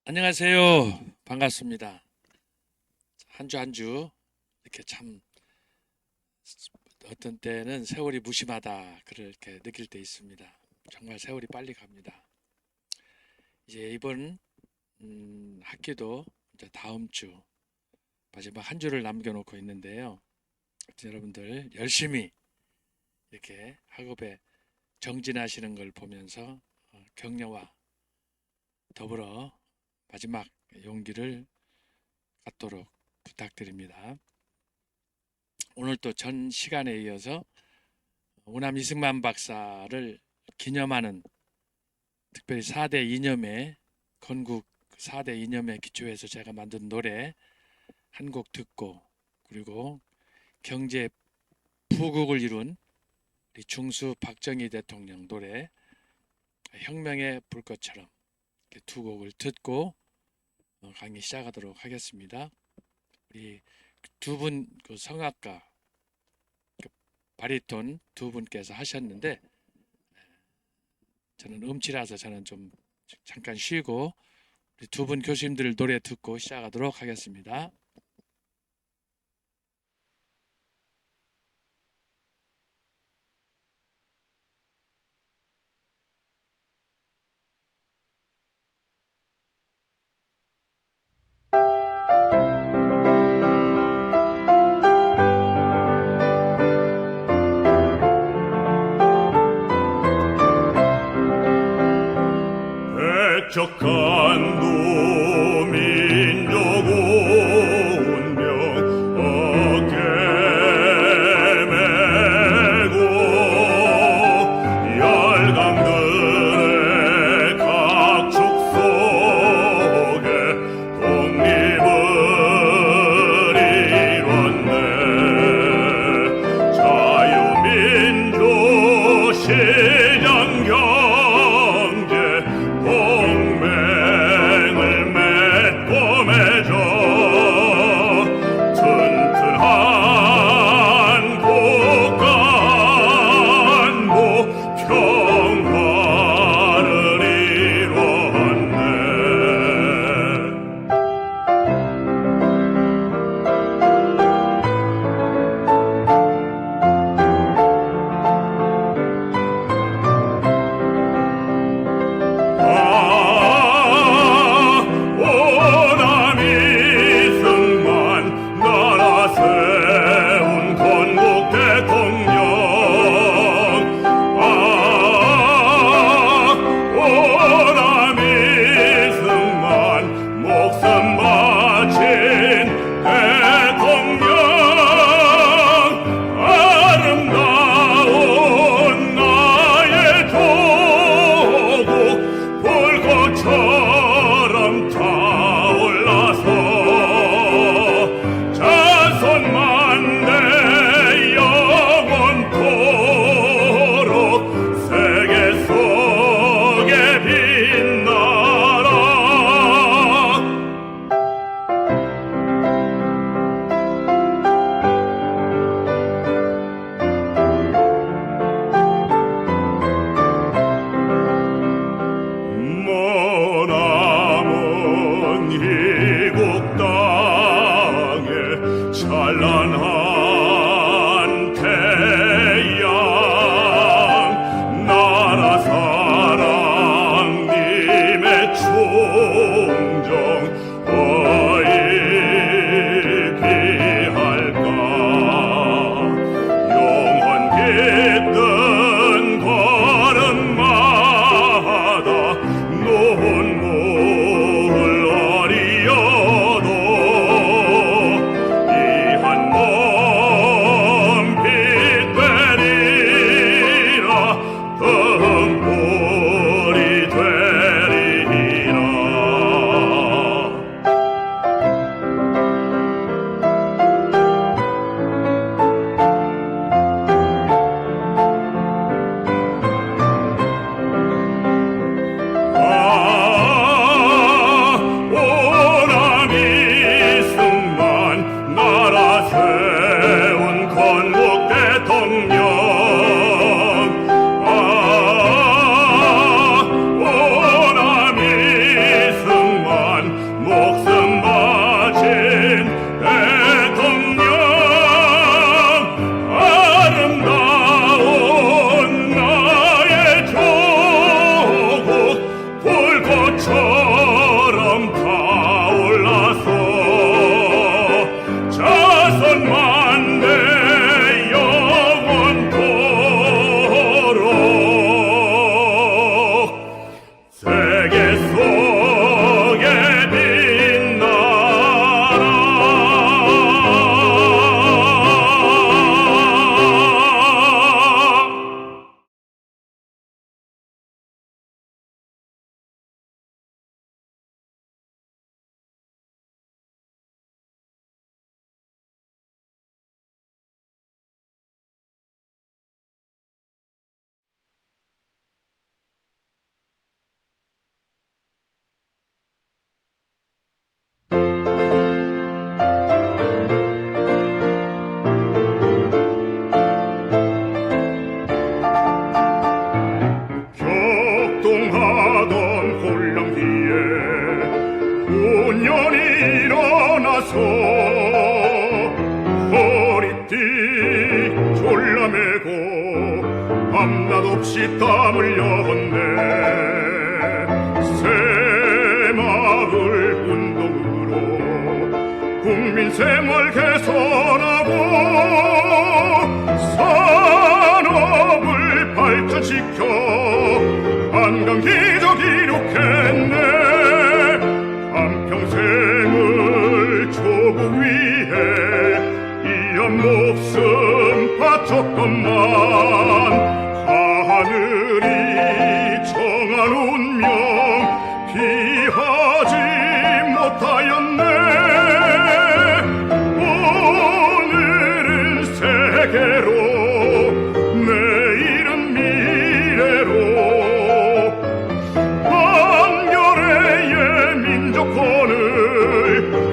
안녕하세요. 반갑습니다. 한 주 한 주 이렇게 참 어떤 때는 세월이 무심하다 그렇게 느낄 때 있습니다. 정말 세월이 빨리 갑니다. 이제 이번 학기도 이제 다음 주 마지막 한 주를 남겨놓고 있는데요. 여러분들 열심히 이렇게 학업에 정진하시는 걸 보면서 격려와 더불어 마지막 용기를 갖도록 부탁드립니다. 오늘 또 전 시간에 이어서 우남 이승만 박사를 기념하는 특별히 4대 이념의 건국 4대 이념에 기초해서 제가 만든 노래 한 곡 듣고, 그리고 경제 부국을 이룬 우리 중수 박정희 대통령 노래 혁명의 불꽃처럼 두 곡을 듣고 강의 시작하도록 하겠습니다. 우리 두 분 그 성악가 바리톤 두 분께서 하셨는데 저는 음치라서 저는 좀 잠깐 쉬고 우리 두 분 교수님들 노래 듣고 시작하도록 하겠습니다. 백척한 도민족 운명 어깨 메고 열강들의 각축 속에 독립을 이뤘네. 자유민주 시장 경제 동맹을 맺고 맺어 튼튼한 국가 안보 평화를 이뤘네. 오남 이승만 나라 세운 건국 대통령. 오남 이승만 목숨 바친 대통령. 아름다운 나의 조국 불꽃처럼 타올라서 자손만대 영원토록 세계 속에 빛나라. 머나먼 이국 땅에 찬란한 태양. 나라 사랑 님의 충정 어이 비할까. 영원 깃든 걸음마다 눈물 어리어도 이 한 몸 빛되리라. 등불이 되리라. 오남 이승만 나라 세운 건국 대통령. 없이 땀 흘렸네. 새마을 운동으로 국민 생활 개선하고 산업을 발전시켜 한강 기적 이룩했네. 한평생을 조국 위해 이한 목숨 바쳤건만 하늘이 정한 운명 피하지 못하였네. 오늘은 세계로 내일은 미래로 한겨레의 민족권을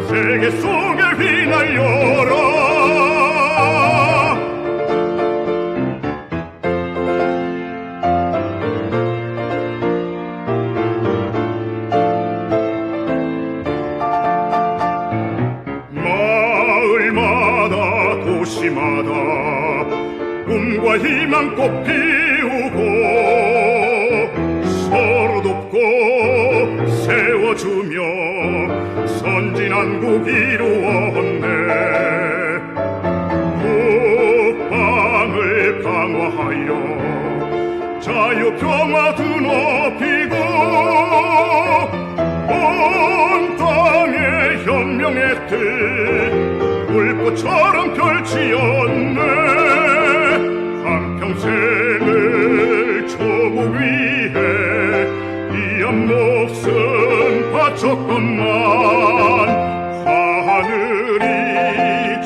세계 속에 휘날려라. 마을마다 도시마다 꿈과 희망 꽃 피우고 서로 돕고 세워주며 선진한국 이루었네. 국방을 강화하여 자유평화 드높이고 온 땅에 혁명의 뜻 불꽃처럼 펼치었네. 한평생을 조국 위해 이한 목숨 바쳤건만 하늘이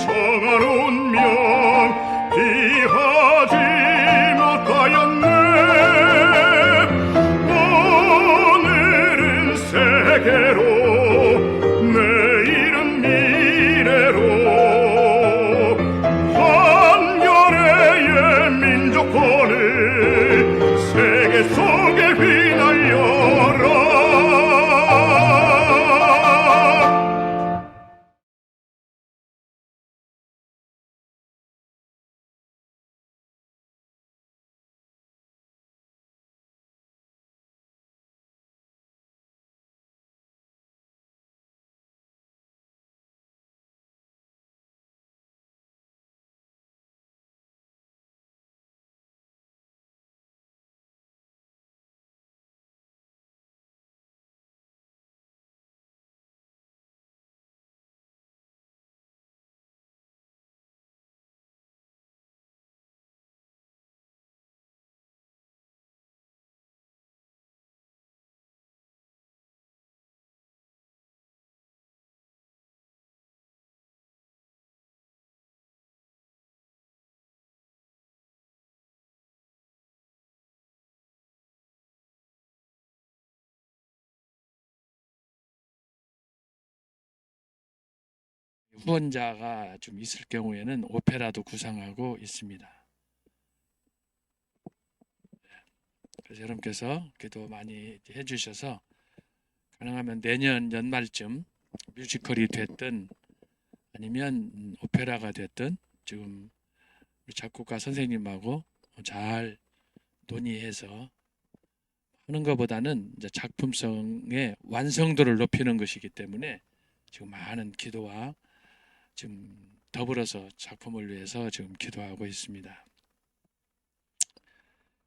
정한 운명 피하지 못하였네. 오늘은 세계로 내일은 미래로 한겨레의 민족권을 세계 속에 휘날려라. 후원자가 좀 있을 경우에는 오페라도 구상하고 있습니다. 그래서 여러분께서 기도 많이 해주셔서 가능하면 내년 연말쯤 뮤지컬이 됐든 아니면 오페라가 됐든 지금 우리 작곡가 선생님하고 잘 논의해서 하는 것보다는 이제 작품성의 완성도를 높이는 것이기 때문에 지금 많은 기도와 지금 더불어서 작품을 위해서 지금 기도하고 있습니다.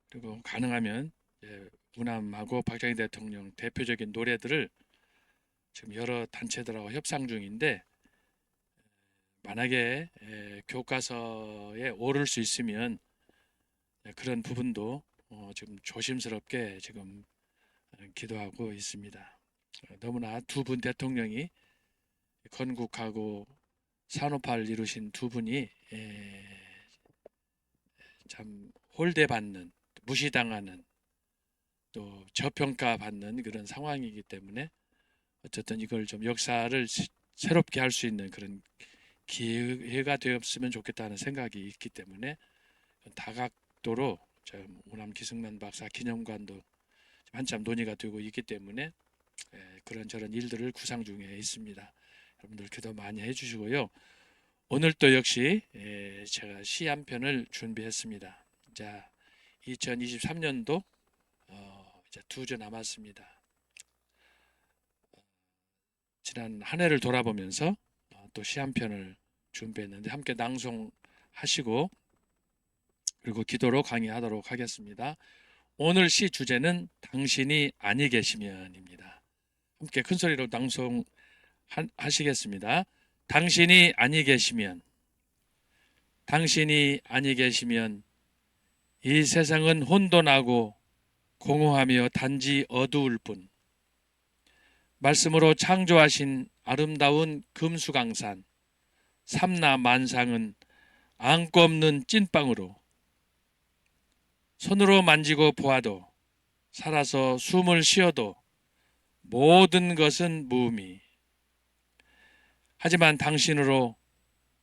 그리고 가능하면 우남하고 박정희 대통령 대표적인 노래들을 지금 여러 단체들하고 협상 중인데 만약에 교과서에 오를 수 있으면 그런 부분도 지금 조심스럽게 지금 기도하고 있습니다. 너무나 두 분 대통령이 건국하고 산업화를 이루신 두 분이 참 홀대받는, 무시당하는, 또 저평가받는 그런 상황이기 때문에 어쨌든 이걸 좀 역사를 새롭게 할 수 있는 그런 기회가 되었으면 좋겠다는 생각이 있기 때문에 다각도로 우남 기승만 박사 기념관도 한참 논의가 되고 있기 때문에 그런저런 일들을 구상 중에 있습니다. 여러분들 기도 많이 해주시고요. 오늘 또 역시 제가 시 한 편을 준비했습니다. 자, 2023년도 이제 2주 남았습니다. 지난 한 해를 돌아보면서 또 시 한 편을 준비했는데 함께 낭송하시고 그리고 기도로 강의하도록 하겠습니다. 오늘 시 주제는 당신이 아니 계시면입니다. 함께 큰 소리로 낭송하시겠습니다. 당신이 아니 계시면, 당신이 아니 계시면 이 세상은 혼돈하고 공허하며 단지 어두울 뿐. 말씀으로 창조하신 아름다운 금수강산 삼라만상은 안고 없는 찐빵으로 손으로 만지고 보아도 살아서 숨을 쉬어도 모든 것은 무의미. 하지만 당신으로,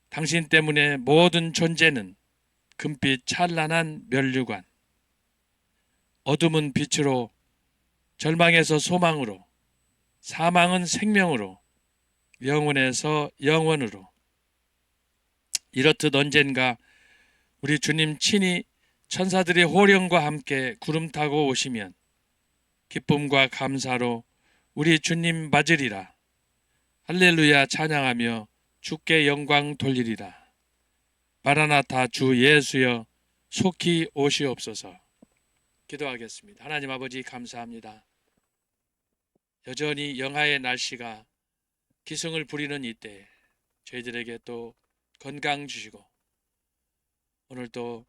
당신 때문에 모든 존재는 금빛 찬란한 면류관, 어둠은 빛으로, 절망에서 소망으로, 사망은 생명으로, 영원에서 영원으로. 이렇듯 언젠가 우리 주님 친히 천사들의 호령과 함께 구름 타고 오시면 기쁨과 감사로 우리 주님 맞으리라. 할렐루야 찬양하며 주께 영광 돌리리라. 마라나타 주 예수여 속히 오시옵소서. 기도하겠습니다. 하나님 아버지 감사합니다. 여전히 영하의 날씨가 기승을 부리는 이때 저희들에게 또 건강 주시고 오늘 또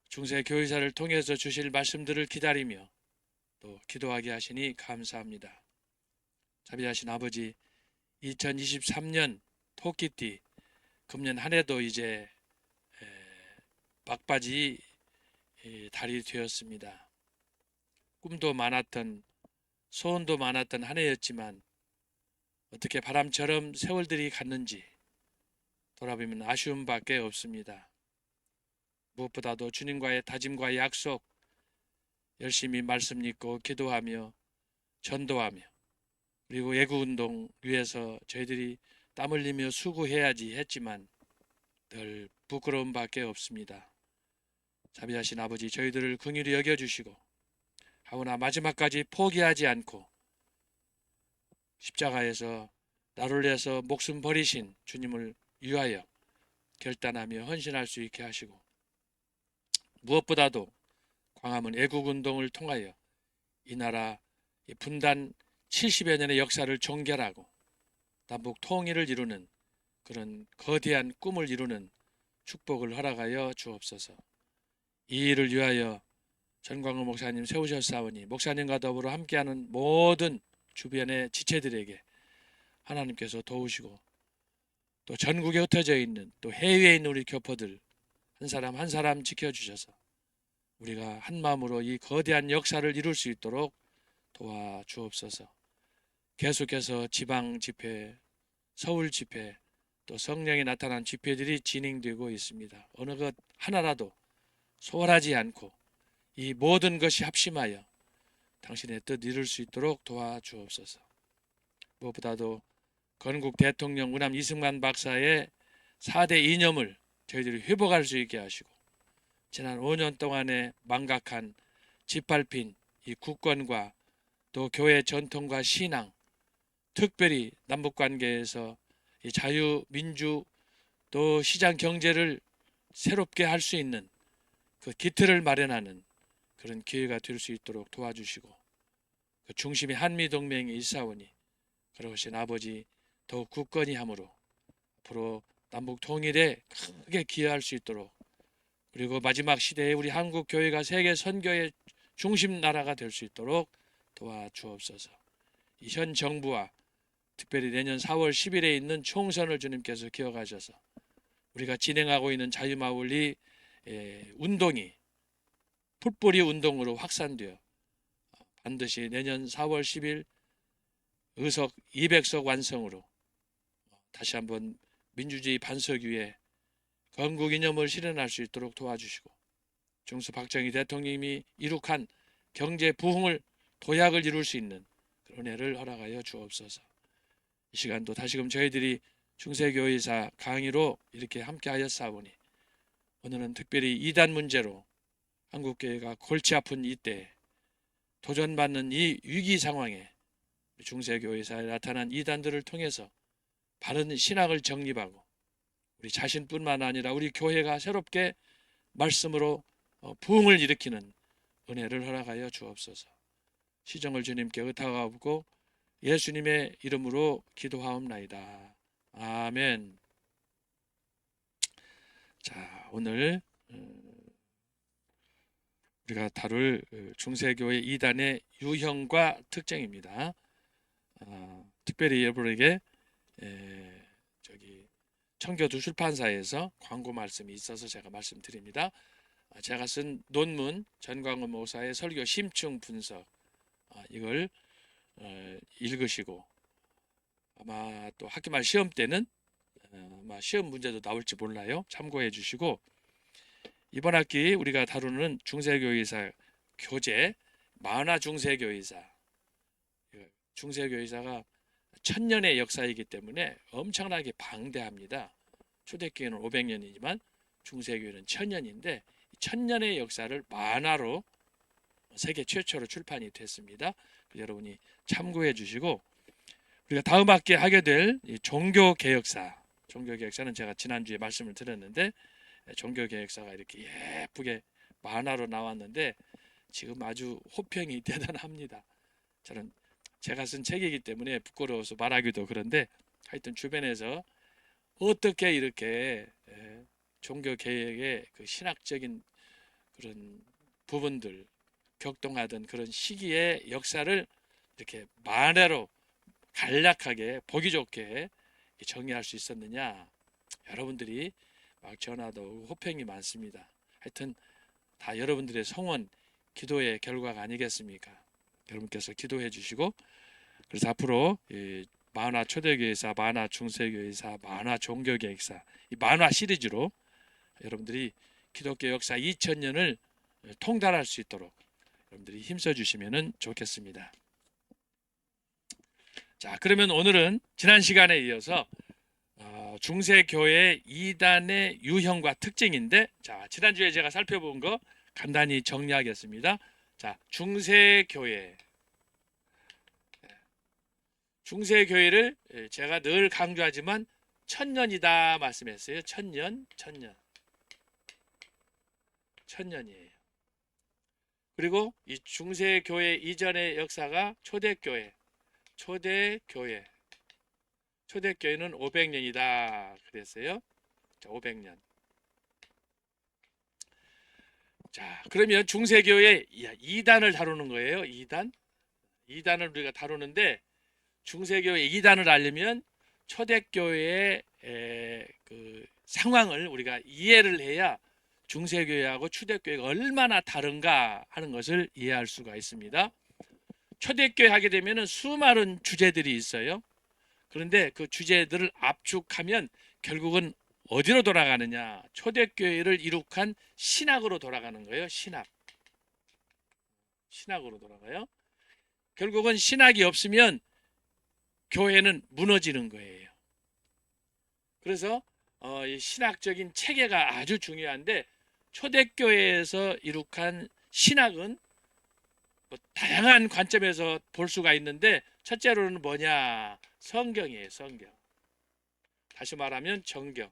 중세교회사를 통해서 주실 말씀들을 기다리며 또 기도하게 하시니 감사합니다. 자비하신 아버지, 2023년 토끼띠 금년 한 해도 이제 막바지 달이 되었습니다. 꿈도 많았던, 소원도 많았던 한 해였지만 어떻게 바람처럼 세월들이 갔는지 돌아보면 아쉬움밖에 없습니다. 무엇보다도 주님과의 다짐과 약속, 열심히 말씀 읽고 기도하며 전도하며 그리고 애국운동 위해서 저희들이 땀 흘리며 수고해야지 했지만 늘 부끄러움밖에 없습니다. 자비하신 아버지, 저희들을 긍휼히 여겨주시고 하오나 마지막까지 포기하지 않고 십자가에서 나를 위해서 목숨 버리신 주님을 위하여 결단하며 헌신할 수 있게 하시고 무엇보다도 광화문 애국운동을 통하여 이 나라 분단 70여 년의 역사를 종결하고 남북 통일을 이루는 그런 거대한 꿈을 이루는 축복을 허락하여 주옵소서. 이 일을 위하여 전광훈 목사님 세우셨사오니 목사님과 더불어 함께하는 모든 주변의 지체들에게 하나님께서 도우시고 또 전국에 흩어져 있는 또 해외에 있는 우리 교포들 한 사람 한 사람 지켜주셔서 우리가 한 마음으로 이 거대한 역사를 이룰 수 있도록 도와주옵소서. 계속해서 지방 집회, 서울 집회, 또 성령이 나타난 집회들이 진행되고 있습니다. 어느 것 하나라도 소홀하지 않고 이 모든 것이 합심하여 당신의 뜻 이룰 수 있도록 도와주옵소서. 무엇보다도 건국 대통령 우남 이승만 박사의 4대 이념을 저희들이 회복할 수 있게 하시고 지난 5년 동안에 망각한 짓밟힌 이 국권과 또 교회 전통과 신앙, 특별히 남북관계에서 이 자유, 민주, 또 시장 경제를 새롭게 할 수 있는 그 기틀을 마련하는 그런 기회가 될 수 있도록 도와주시고 그 중심이 한미동맹이 있사오니 그러신 아버지 더욱 굳건히 함으로 앞으로 남북 통일에 크게 기여할 수 있도록 그리고 마지막 시대에 우리 한국 교회가 세계 선교의 중심 나라가 될 수 있도록 도와주옵소서. 이 현 정부와 특별히 내년 4월 10일에 있는 총선을 주님께서 기억하셔서 우리가 진행하고 있는 자유마을리 운동이 풀뿌리 운동으로 확산되어 반드시 내년 4월 10일 의석 200석 완성으로 다시 한번 민주주의 반석 위에 건국 이념을 실현할 수 있도록 도와주시고 중수 박정희 대통령이 이룩한 경제 부흥을 도약을 이룰 수 있는 그런 은혜를 허락하여 주옵소서. 이 시간도 다시금 저희들이 중세교회사 강의로 이렇게 함께 하였사오니 오늘은 특별히 이단 문제로 한국교회가 골치 아픈 이때 도전받는 이 위기 상황에 중세교회사에 나타난 이단들을 통해서 바른 신학을 정립하고 우리 자신뿐만 아니라 우리 교회가 새롭게 말씀으로 부흥을 일으키는 은혜를 허락하여 주옵소서. 시정을 주님께 의탁하고 예수님의 이름으로 기도하옵나이다. 아멘. 자, 오늘 우리가 다룰 중세교회 이단의 유형과 특징입니다. 특별히 여러분에게 청교도 출판사에서 광고 말씀이 있어서 제가 말씀드립니다. 제가 쓴 논문 전광훈 목사의 설교 심층 분석 이걸 읽으시고 아마 또 학기말 시험 때는 아마 시험 문제도 나올지 몰라요. 참고해 주시고 이번 학기 우리가 다루는 중세교회사 교재 만화 중세교회사 중세교회사가 1000년의 역사이기 때문에 엄청나게 방대합니다. 초대교회는 500년이지만 중세교회는 1000년인데 1000년의 역사를 만화로 세계 최초로 출판이 됐습니다. 여러분이 참고해 주시고 우리가 다음 학기에 하게 될 종교개혁사 종교개혁사는 제가 지난주에 말씀을 드렸는데 종교개혁사가 이렇게 예쁘게 만화로 나왔는데 지금 아주 호평이 대단합니다. 저는 제가 쓴 책이기 때문에 부끄러워서 말하기도 그런데 하여튼 주변에서 어떻게 이렇게 종교개혁의 그 신학적인 그런 부분들 격동하던 그런 시기의 역사를 이렇게 만화로 간략하게 보기 좋게 정리할 수 있었느냐. 여러분들이 막 전화도 오고 호평이 많습니다. 하여튼 다 여러분들의 성원 기도의 결과가 아니겠습니까? 여러분께서 기도해 주시고 그래서 앞으로 만화 초대교회사, 만화 중세교회사, 만화 종교개혁사 이 만화 시리즈로 여러분들이 기독교 역사 2000년을 통달할 수 있도록 여러분들이 힘써 주시면 좋겠습니다. 자, 그러면 오늘은 지난 시간에 이어서 중세교회 이단의 유형과 특징인데 자, 지난주에 제가 살펴본 거 간단히 정리하겠습니다. 자, 중세교회를 제가 늘 강조하지만 1000년이다 말씀했어요. 1000년이에요. 그리고 이 중세교회 이전의 역사가 초대교회는 500년이다 그랬어요. 자, 500년. 자, 그러면 중세교회 2단을 다루는 거예요. 2단을 우리가 다루는데 중세교회 2단을 알려면 초대교회의 그 상황을 우리가 이해를 해야 중세교회하고 초대교회가 얼마나 다른가 하는 것을 이해할 수가 있습니다. 초대교회 하게 되면 수많은 주제들이 있어요. 그런데 그 주제들을 압축하면 결국은 어디로 돌아가느냐? 초대교회를 이룩한 신학으로 돌아가는 거예요. 신학으로 돌아가요. 결국은 신학이 없으면 교회는 무너지는 거예요. 그래서 이 신학적인 체계가 아주 중요한데 초대교회에서 이룩한 신학은 뭐 다양한 관점에서 볼 수가 있는데 첫째로는 뭐냐? 성경이에요. 성경. 다시 말하면 정경.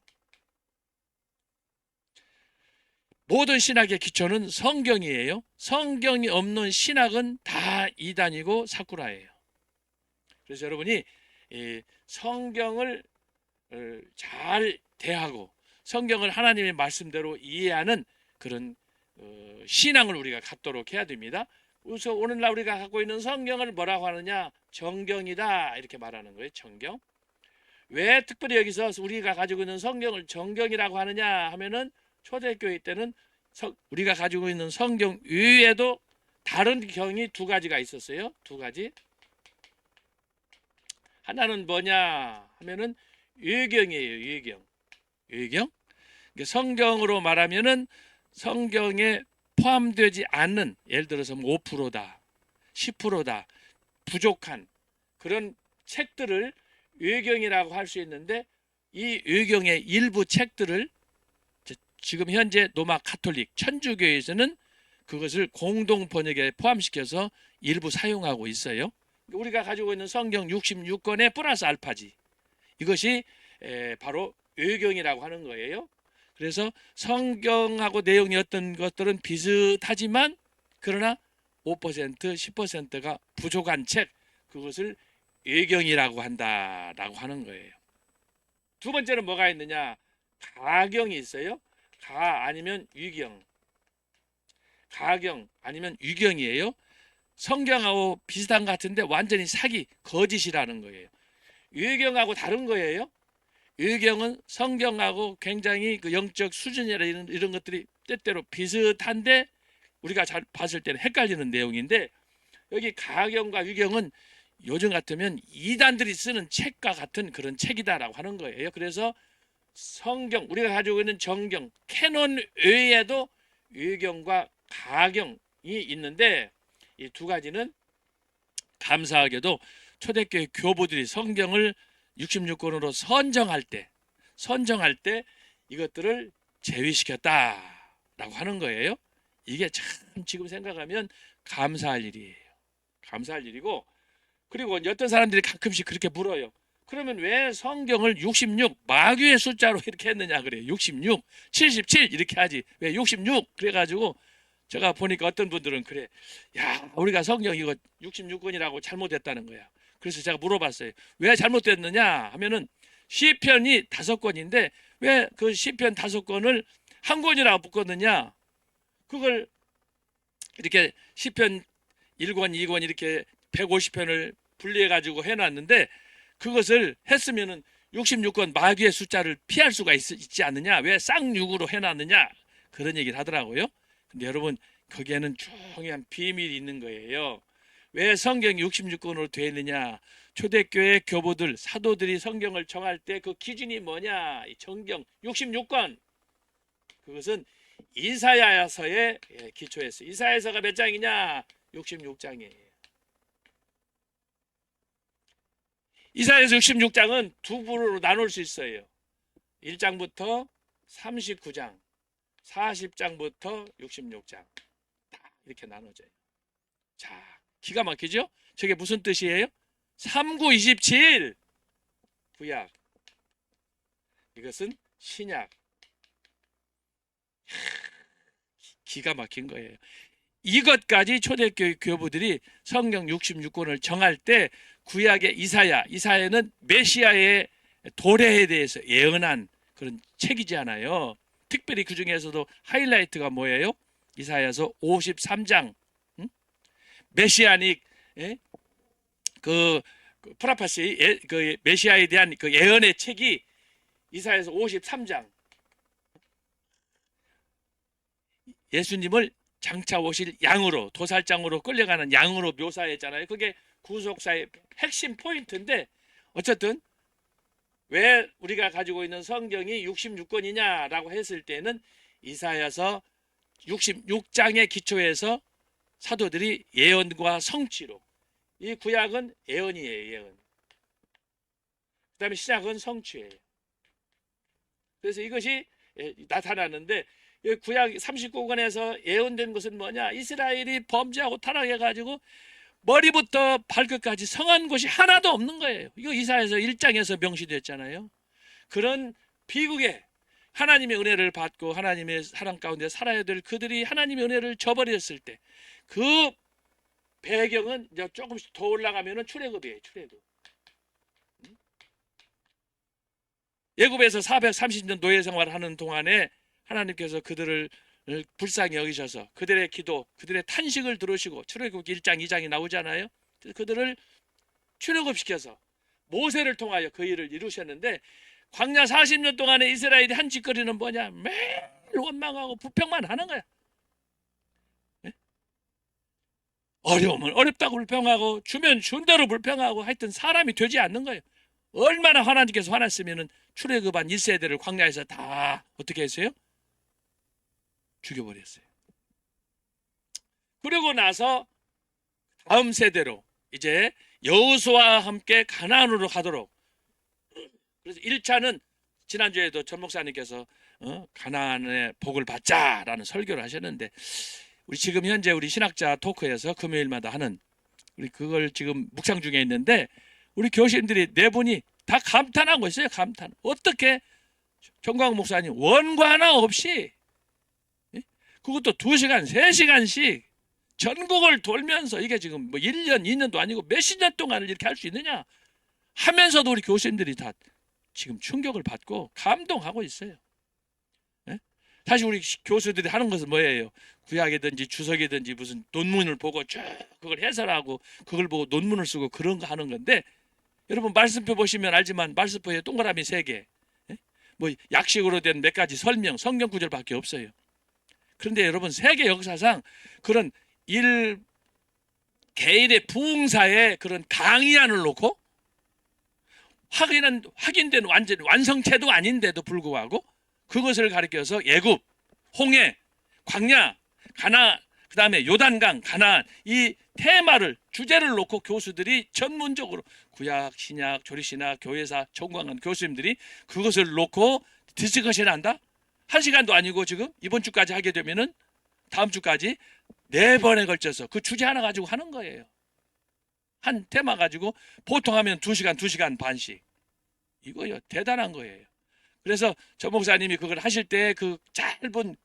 모든 신학의 기초는 성경이에요. 성경이 없는 신학은 다 이단이고 사쿠라예요. 그래서 여러분이 이 성경을 잘 대하고 성경을 하나님의 말씀대로 이해하는 그런 신앙을 우리가 갖도록 해야 됩니다. 그래서 오늘날 우리가 갖고 있는 성경을 뭐라고 하느냐? 정경이다 이렇게 말하는 거예요. 정경. 왜 특별히 여기서 우리가 가지고 있는 성경을 정경이라고 하느냐 하면은 초대교회 때는 우리가 가지고 있는 성경 외에도 다른 경이 두 가지가 있었어요. 두 가지. 하나는 뭐냐 하면은 예경이에요. 예경. 성경으로 말하면은 성경에 포함되지 않는 예를 들어서 5%다, 10%다 부족한 그런 책들을 예경이라고 할 수 있는데 이 예경의 일부 책들을 지금 현재 로마 가톨릭 천주교에서는 그것을 공동 번역에 포함시켜서 일부 사용하고 있어요. 우리가 가지고 있는 성경 66권의 플러스 알파지. 이것이 바로 외경이라고 하는 거예요. 그래서 성경하고 내용이 어떤 것들은 비슷하지만 그러나 5%, 10%가 부족한 책, 그것을 외경이라고 한다라고 하는 거예요. 두 번째는 뭐가 있느냐? 가경이 있어요. 가 아니면 위경. 가경 아니면 위경이에요. 성경하고 비슷한 것 같은데 완전히 사기, 거짓이라는 거예요. 외경하고 다른 거예요. 외경은 성경하고 굉장히 그 영적 수준이나 이런 것들이 때때로 비슷한데 우리가 잘 봤을 때는 헷갈리는 내용인데, 여기 가경과 위경은 요즘 같으면 이단들이 쓰는 책과 같은 그런 책이다라고 하는 거예요. 그래서 성경, 우리가 가지고 있는 정경, 캐논 외에도 외경과 가경이 있는데, 이 두 가지는 감사하게도 초대교회 교부들이 성경을 66권으로 선정할 때 이것들을 제외시켰다라고 하는 거예요. 이게 참 지금 생각하면 감사할 일이에요. 감사할 일이고, 그리고 어떤 사람들이 가끔씩 그렇게 물어요. 그러면 왜 성경을 66 마귀의 숫자로 이렇게 했느냐 그래요. 66, 77 이렇게 하지. 왜 66? 그래가지고 제가 보니까 어떤 분들은 그래. 야, 우리가 성경 이거 66권이라고 잘못했다는 거야. 그래서 제가 물어봤어요. 왜 잘못됐느냐 하면은 시편이 5권인데 왜 그 시편 5권을 한 권이라고 묶었느냐. 그걸 이렇게 시편 1권, 2권 이렇게 150편을 분리해 가지고 해놨는데, 그것을 했으면은 66권 마귀의 숫자를 피할 수가 있지 않느냐, 왜 쌍육으로 해놨느냐, 그런 얘기를 하더라고요. 근데 여러분, 거기에는 중요한 비밀이 있는 거예요. 왜 성경이 66권으로 되어 있느냐? 초대교회 교부들, 사도들이 성경을 정할 때 그 기준이 뭐냐? 이 성경 66권, 그것은 이사야서에 기초했어요. 이사야서가 몇 장이냐? 66장이에요. 이사야서 66장은 두 부로 나눌 수 있어요. 1장부터 39장, 40장부터 66장 다 이렇게 나눠져요. 자, 기가 막히죠? 저게 무슨 뜻이에요? 3927 구약, 이것은 신약. 기가 막힌 거예요. 이것까지 초대교회 교부들이 성경 66권을 정할 때 구약의 이사야는 메시아의 도래에 대해서 예언한 그런 책이잖아요. 특별히 그 중에서도 하이라이트가 뭐예요? 이사야서 53장, 메시아닉 그 프라파시, 그 메시아에 대한 그 예언의 책이 이사야서 53장. 예수님을 장차 오실 양으로, 도살장으로 끌려가는 양으로 묘사했잖아요. 그게 구속사의 핵심 포인트인데, 어쨌든 왜 우리가 가지고 있는 성경이 66권이냐라고 했을 때는 이사야서 66장의 기초에서 사도들이 예언과 성취로, 이 구약은 예언이에요. 예언. 그 다음에 신약은 성취예요. 그래서 이것이 나타나는데, 구약 39권에서 예언된 것은 뭐냐? 이스라엘이 범죄하고 타락해가지고 머리부터 발끝까지 성한 곳이 하나도 없는 거예요. 이거 이사야서 1장에서 명시됐잖아요. 그런 비극에 하나님의 은혜를 받고 하나님의 사랑 가운데 살아야 될 그들이 하나님의 은혜를 저버렸을 때, 그 배경은 이제 조금씩 더 올라가면은 출애굽이에요. 출애굽. 애굽에서 430년 노예 생활을 하는 동안에 하나님께서 그들을 불쌍히 여기셔서 그들의 기도, 그들의 탄식을 들으시고, 출애굽 1장, 2장이 나오잖아요. 그들을 출애굽시켜서 모세를 통하여 그 일을 이루셨는데, 광야 40년 동안에 이스라엘이 한 짓거리는 뭐냐? 매일 원망하고 불평만 하는 거야. 네? 어려우면 어렵다고 불평하고, 주면 준 대로 불평하고, 하여튼 사람이 되지 않는 거예요. 얼마나 하나님께서 화났으면 출애굽한 1세대를 광야에서 다 어떻게 했어요? 죽여버렸어요. 그러고 나서 다음 세대로 이제 여호수아와 함께 가나안으로 가도록, 그래서 1차는 지난주에도 전 목사님께서 가나안의 복을 받자라는 설교를 하셨는데, 우리 지금 현재 우리 신학자 토크에서 금요일마다 하는 우리 그걸 지금 묵상 중에 있는데 우리 교수님들이 네 분이 다 감탄하고 있어요. 감탄. 어떻게 정광 목사님 원고 하나 없이 그것도 2시간, 3시간씩 전국을 돌면서 이게 지금 뭐 1년, 2년도 아니고 몇십 년 동안을 이렇게 할 수 있느냐 하면서도 우리 교수님들이 다 지금 충격을 받고 감동하고 있어요. 사실 우리 교수들이 하는 것은 뭐예요? 구약이든지 주석이든지 무슨 논문을 보고 쭉 그걸 해설하고 그걸 보고 논문을 쓰고 그런 거 하는 건데 여러분 말씀표 보시면 알지만 말씀표에 동그라미 3개 뭐 약식으로 된 몇 가지 설명 성경 구절밖에 없어요. 그런데 여러분 세계 역사상 그런 개인의 부흥사의 그런 강의안을 놓고 확인된 완전 완성체도 아닌데도 불구하고 그것을 가리켜서 애굽, 홍해, 광야, 가나, 그 다음에 요단강, 가나안 이 테마를 주제를 놓고 교수들이 전문적으로 구약, 신약, 조리신학, 교회사, 전공한 교수님들이 그것을 놓고 디스커션을 한다. 1시간도 아니고 지금 이번 주까지 하게 되면은 다음 주까지 4번에 걸쳐서 그 주제 하나 가지고 하는 거예요. 한 테마 가지고 보통 하면 2시간, 2시간 반씩. 이거요. 대단한 거예요. 그래서 저 목사님이 그걸 하실 때 그 짧은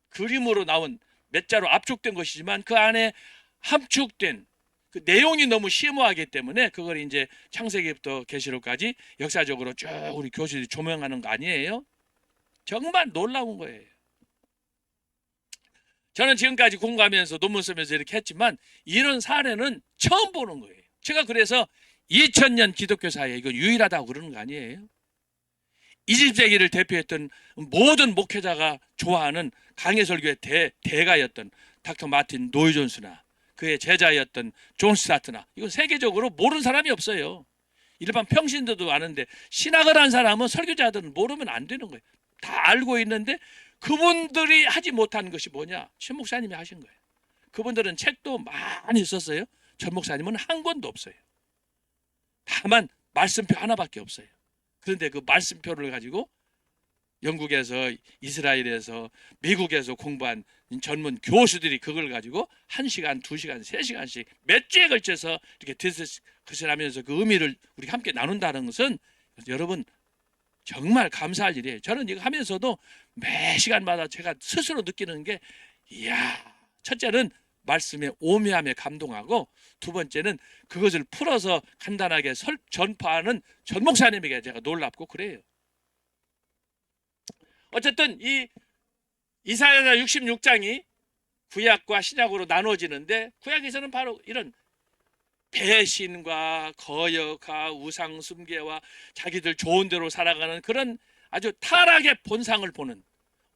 그림으로 나온 몇 자로 압축된 것이지만 그 안에 함축된 그 내용이 너무 심오하기 때문에 그걸 이제 창세기부터 계시록까지 역사적으로 쭉 우리 교수들이 조명하는 거 아니에요? 정말 놀라운 거예요. 저는 지금까지 공부하면서 논문 쓰면서 이렇게 했지만 이런 사례는 처음 보는 거예요. 제가 그래서 2000년 기독교 사회에 이거 유일하다고 그러는 거 아니에요. 20세기를 대표했던 모든 목회자가 좋아하는 강해설교의 대가였던 닥터 마틴 노이 존스나 그의 제자였던 존 스타트나 이건 세계적으로 모르는 사람이 없어요. 일반 평신도도 아는데 신학을 한 사람은 설교자들은 모르면 안 되는 거예요. 다 알고 있는데 그분들이 하지 못한 것이 뭐냐? 신 목사님이 하신 거예요. 그분들은 책도 많이 썼어요. 전 목사님은 한 권도 없어요. 다만 말씀표 하나밖에 없어요. 그런데 그 말씀표를 가지고 영국에서 이스라엘에서 미국에서 공부한 전문 교수들이 그걸 가지고 1시간, 2시간, 3시간씩 몇 주에 걸쳐서 이렇게 디스커션하면서 그 의미를 우리 함께 나눈다는 것은 여러분 정말 감사할 일이에요. 저는 이거 하면서도 매 시간마다 제가 스스로 느끼는 게 이야 첫째는 말씀의 오묘함에 감동하고 두 번째는 그것을 풀어서 간단하게 전파하는 전 목사님에게 제가 놀랍고 그래요. 어쨌든 이 이사야 66장이 구약과 신약으로 나눠지는데 구약에서는 바로 이런 배신과 거역과 우상 숭배와 자기들 좋은 대로 살아가는 그런 아주 타락의 본상을 보는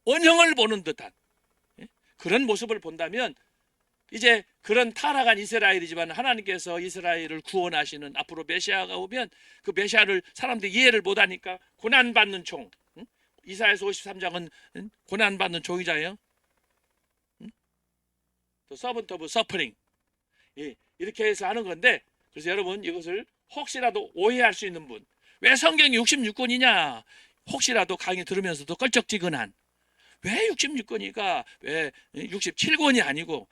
원형을 보는 듯한 그런 모습을 본다면 이제 그런 타락한 이스라엘이지만 하나님께서 이스라엘을 구원하시는 앞으로 메시아가 오면 그 메시아를 사람들이 이해를 못하니까 고난받는 종 이사야서 53장은 고난받는 종이잖아요. 또 서번트 오브 서퍼링 이렇게 해서 하는 건데 그래서 여러분 이것을 혹시라도 오해할 수 있는 분 왜 성경이 66권이냐 혹시라도 강의 들으면서도 껄쩍지근한 왜 66권이가 왜 67권이 아니고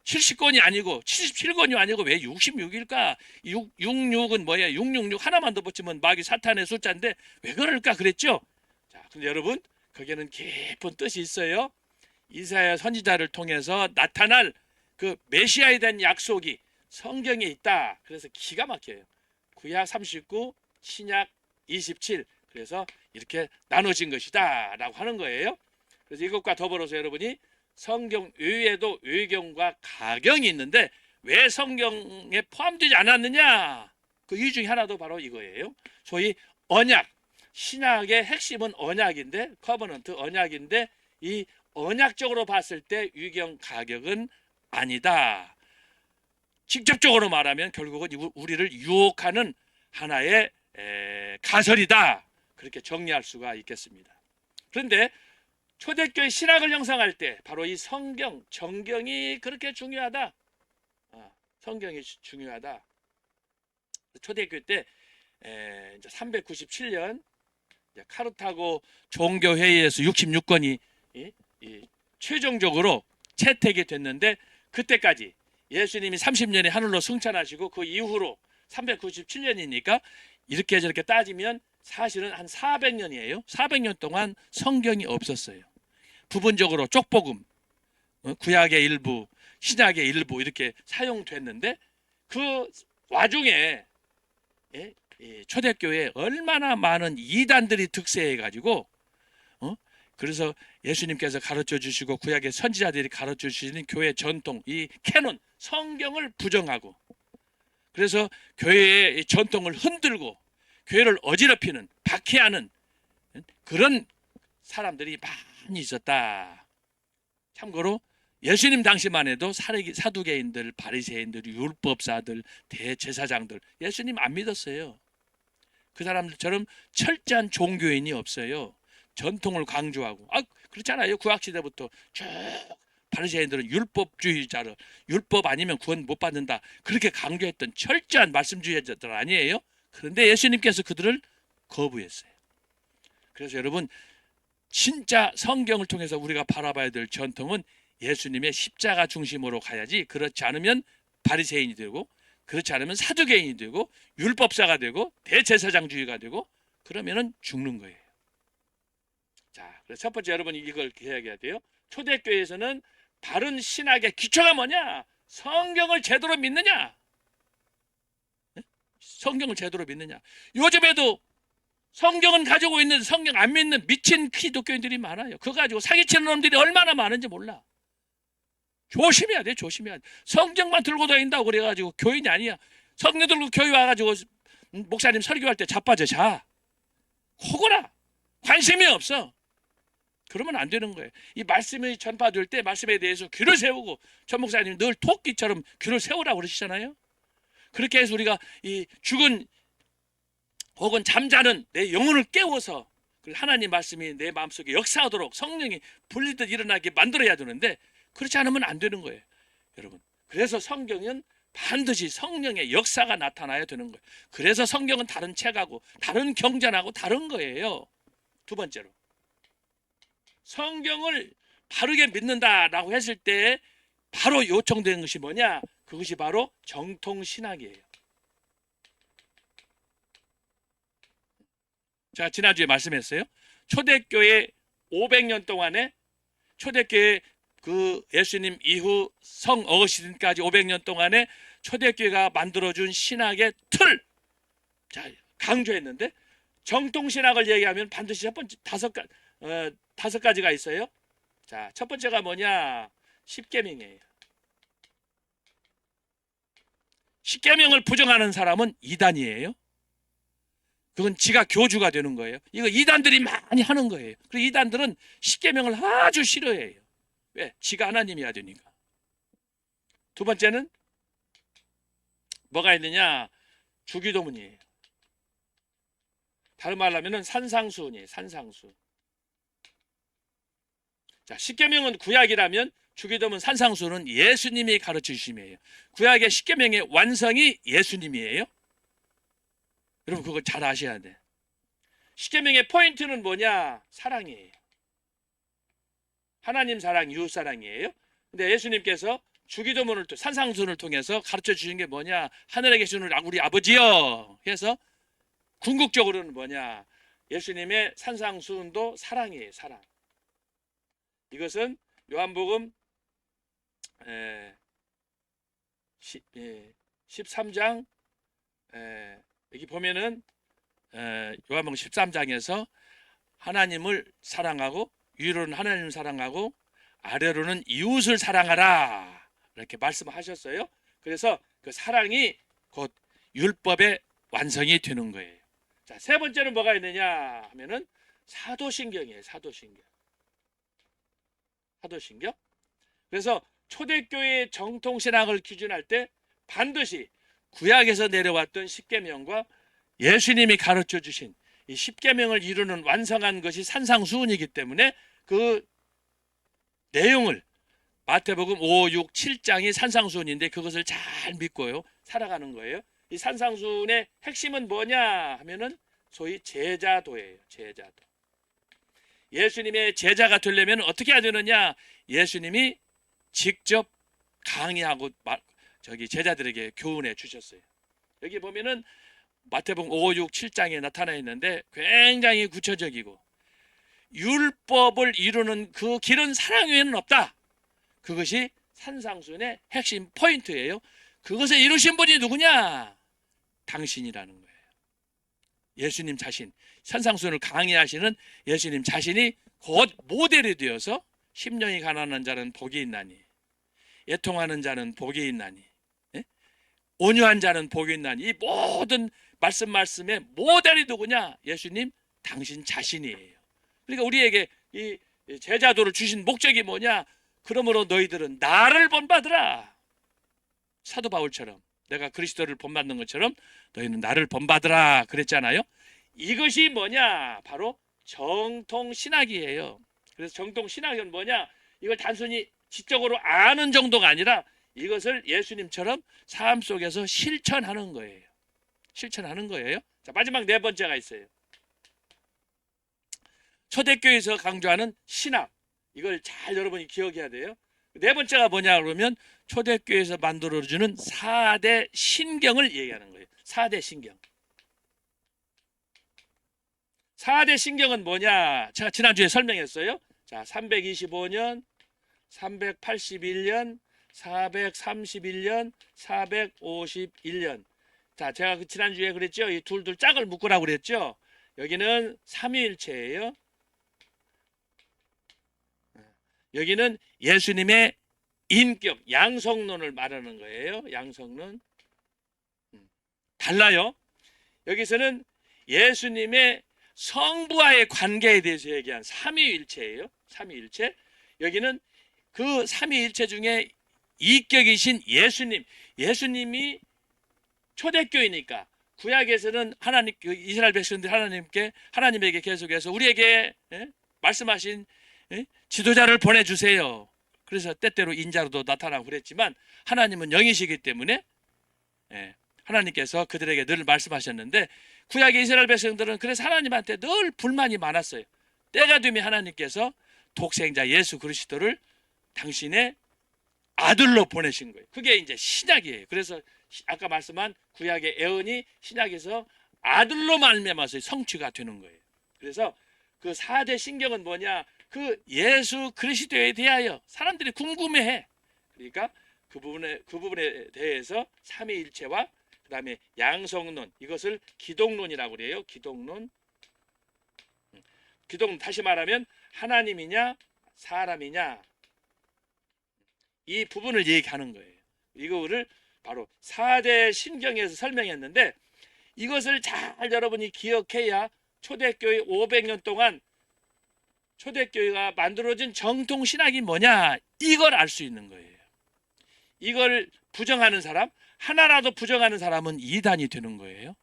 70권이 아니고 77권이 아니고 왜 66일까 66은 뭐야 666 하나만 더 붙이면 마귀 사탄의 숫자인데 왜 그럴까 그랬죠. 자, 근데 여러분 거기에는 깊은 뜻이 있어요. 이사야 선지자를 통해서 나타날 그 메시아에 대한 약속이 성경에 있다. 그래서 기가 막혀요. 구약 39, 신약 27. 그래서 이렇게 나눠진 것이다 라고 하는 거예요. 그래서 이것과 더불어서 여러분이 성경 외에도 외경과 가경이 있는데 왜 성경에 포함되지 않았느냐? 그 이유 중에 하나도 바로 이거예요. 소위 언약, 신약의 핵심은 언약인데 커버넌트 언약인데 이 언약적으로 봤을 때 위경 가격은 아니다. 직접적으로 말하면 결국은 우리를 유혹하는 하나의 가설이다. 그렇게 정리할 수가 있겠습니다. 그런데 초대교회 신학을 형성할 때 바로 이 성경, 정경이 그렇게 중요하다. 성경이 중요하다. 초대교회 때 397년 카르타고 종교회의에서 66권이 최종적으로 채택이 됐는데 그때까지 예수님이 30년에 하늘로 승천하시고 그 이후로 397년이니까 이렇게 저렇게 따지면 사실은 한 400년이에요. 400년 동안 성경이 없었어요. 부분적으로 쪽복음, 구약의 일부, 신약의 일부 이렇게 사용됐는데 그 와중에 초대교회에 얼마나 많은 이단들이 득세해가지고 그래서 예수님께서 가르쳐 주시고 구약의 선지자들이 가르쳐 주시는 교회 전통, 이 캐논, 성경을 부정하고 그래서 교회의 전통을 흔들고 교회를 어지럽히는, 박해하는 그런 사람들이 많이 있었다. 참고로 예수님 당시만 해도 사두개인들, 바리새인들, 율법사들, 대제사장들 예수님 안 믿었어요. 그 사람들처럼 철저한 종교인이 없어요. 전통을 강조하고 그렇잖아요. 구약시대부터 쭉 바리새인들은 율법주의자를 율법 아니면 구원 못 받는다 그렇게 강조했던 철저한 말씀주의자들 아니에요. 그런데 예수님께서 그들을 거부했어요. 그래서 여러분 진짜 성경을 통해서 우리가 바라봐야 될 전통은 예수님의 십자가 중심으로 가야지 그렇지 않으면 바리새인이 되고 그렇지 않으면 사두개인이 되고 율법사가 되고 대제사장주의가 되고 그러면은 죽는 거예요. 자, 그래서 첫 번째 여러분 이걸 이야기해야 돼요. 초대교회에서는 바른 신학의 기초가 뭐냐? 성경을 제대로 믿느냐? 성경을 제대로 믿느냐? 요즘에도 성경은 가지고 있는 성경 안 믿는 미친 기독교인들이 많아요. 그거 가지고 사기치는 놈들이 얼마나 많은지 몰라. 조심해야 돼, 조심해야 돼. 성경만 들고 다닌다고 그래가지고 교인이 아니야. 성경 들고 교회 와가지고 목사님 설교할 때 자빠져 자. 호거나 관심이 없어. 그러면 안 되는 거예요. 이 말씀이 전파될 때 말씀에 대해서 귀를 세우고 전 목사님 늘 토끼처럼 귀를 세우라고 그러시잖아요. 그렇게 해서 우리가 이 죽은 혹은 잠자는 내 영혼을 깨워서 하나님 말씀이 내 마음속에 역사하도록 성령이 불리듯 일어나게 만들어야 되는데 그렇지 않으면 안 되는 거예요. 여러분. 그래서 성경은 반드시 성령의 역사가 나타나야 되는 거예요. 그래서 성경은 다른 책하고 다른 경전하고 다른 거예요. 두 번째로 성경을 바르게 믿는다라고 했을 때 바로 요청되는 것이 뭐냐? 그것이 바로 정통신학이에요. 제가 지난주에 말씀했어요. 초대교회 500년 동안에 초대교회 그 예수님 이후 성 어거스틴까지 500년 동안에 초대교회가 만들어준 신학의 틀, 자 강조했는데 정통신학을 얘기하면 반드시 첫 번째 다섯 가지가 있어요. 자, 첫 번째가 뭐냐? 십계명이에요. 십계명을 부정하는 사람은 이단이에요. 그건 지가 교주가 되는 거예요. 이거 이단들이 많이 하는 거예요. 그리고 이단들은 십계명을 아주 싫어해요. 왜? 지가 하나님이야 되니까. 두 번째는 뭐가 있느냐? 주기도문이에요. 다른 말로 하면 산상수훈이에요. 산상수. 자, 십계명은 구약이라면 주기도문 산상수훈은 예수님이 가르쳐 주심이에요. 구약의 십계명의 완성이 예수님이에요. 여러분 그거 잘 아셔야 돼. 십계명의 포인트는 뭐냐? 사랑이에요. 하나님 사랑, 이웃 사랑이에요. 근데 예수님께서 주기도문을 산상수훈을 통해서 가르쳐 주신 게 뭐냐? 하늘에 계시는 우리 아버지여 해서 궁극적으로는 뭐냐? 예수님의 산상수훈도 사랑이에요. 사랑. 이것은 요한복음 13장 여기 보면은 요한복음 13장에서 하나님을 사랑하고 위로는 하나님을 사랑하고 아래로는 이웃을 사랑하라 이렇게 말씀하셨어요. 그래서 그 사랑이 곧 율법의 완성이 되는 거예요. 자, 세 번째는 뭐가 있느냐 하면은 사도신경이에요. 사도신경. 사도신경. 그래서 초대교회의 정통신학을 기준할 때 반드시 구약에서 내려왔던 십계명과 예수님이 가르쳐 주신 이 십계명을 이루는 완성한 것이 산상수훈이기 때문에 그 내용을 마태복음 5, 6, 7장이 산상수훈인데 그것을 잘 믿고요 살아가는 거예요. 이 산상수훈의 핵심은 뭐냐 하면은 소위 제자도예요. 제자도. 예수님의 제자가 되려면 어떻게 해야 되느냐? 예수님이 직접 강의하고 제자들에게 교훈해 주셨어요. 여기 보면은 마태복음 5, 6, 7장에 나타나 있는데 굉장히 구체적이고 율법을 이루는 그 길은 사랑 외에는 없다. 그것이 산상수훈의 핵심 포인트예요. 그것을 이루신 분이 누구냐? 당신이라는 거예요. 예수님 자신, 산상수훈을 강의하시는 예수님 자신이 곧 모델이 되어서 심령이 가난한 자는 복이 있나니, 애통하는 자는 복이 있나니, 온유한 자는 복이 있나니, 이 모든 말씀에 모델이 누구냐? 예수님 당신 자신이에요. 그러니까 우리에게 이 제자도를 주신 목적이 뭐냐? 그러므로 너희들은 나를 본받으라. 사도 바울처럼 내가 그리스도를 본받는 것처럼 너희는 나를 본받으라 그랬잖아요. 이것이 뭐냐? 바로 정통신학이에요. 그래서 정통신학은 뭐냐? 이걸 단순히 지적으로 아는 정도가 아니라 이것을 예수님처럼 삶 속에서 실천하는 거예요. 실천하는 거예요. 자, 마지막 네 번째가 있어요. 초대교회에서 강조하는 신학. 이걸 잘 여러분이 기억해야 돼요. 네 번째가 뭐냐 그러면 초대교회에서 만들어주는 4대 신경을 얘기하는 거예요. 4대 신경. 4대 신경은 뭐냐? 제가 지난주에 설명했어요. 자, 325년, 381년, 431년, 451년. 자, 제가 지난주에 그랬죠. 이 둘 짝을 묶으라고 그랬죠. 여기는 삼위일체예요. 여기는 예수님의 인격, 양성론을 말하는 거예요. 양성론. 달라요. 여기서는 예수님의 성부와의 관계에 대해서 얘기한 삼위일체예요. 삼위일체. 여기는 그 삼위일체 중에 이격이신 예수님. 예수님이 초대교회니까 구약에서는 하나님, 이스라엘 백성들 하나님에게 계속해서 우리에게 말씀하신 지도자를 보내주세요. 그래서 때때로 인자로도 나타나고 그랬지만 하나님은 영이시기 때문에 하나님께서 그들에게 늘 말씀하셨는데 구약의 이스라엘 백성들은 그래서 하나님한테 늘 불만이 많았어요. 때가 되면 하나님께서 독생자 예수 그리스도를 당신의 아들로 보내신 거예요. 그게 이제 신약이에요. 그래서 아까 말씀한 구약의 예언이 신약에서 아들로 말미암아서 성취가 되는 거예요. 그래서 그 4대 신경은 뭐냐? 그 예수 그리스도에 대하여 사람들이 궁금해해. 그러니까 그 부분에 대해서 삼위일체와 그다음에 양성론, 이것을 기독론이라고 그래요. 기독론. 기독론 다시 말하면 하나님이냐 사람이냐 이 부분을 얘기하는 거예요. 이거를 바로 4대 신경에서 설명했는데 이것을 잘 여러분이 기억해야 초대교회 500년 동안 초대교회가 만들어진 정통신학이 뭐냐 이걸 알 수 있는 거예요. 이걸 부정하는 사람, 하나라도 부정하는 사람은 이단이 되는 거예요.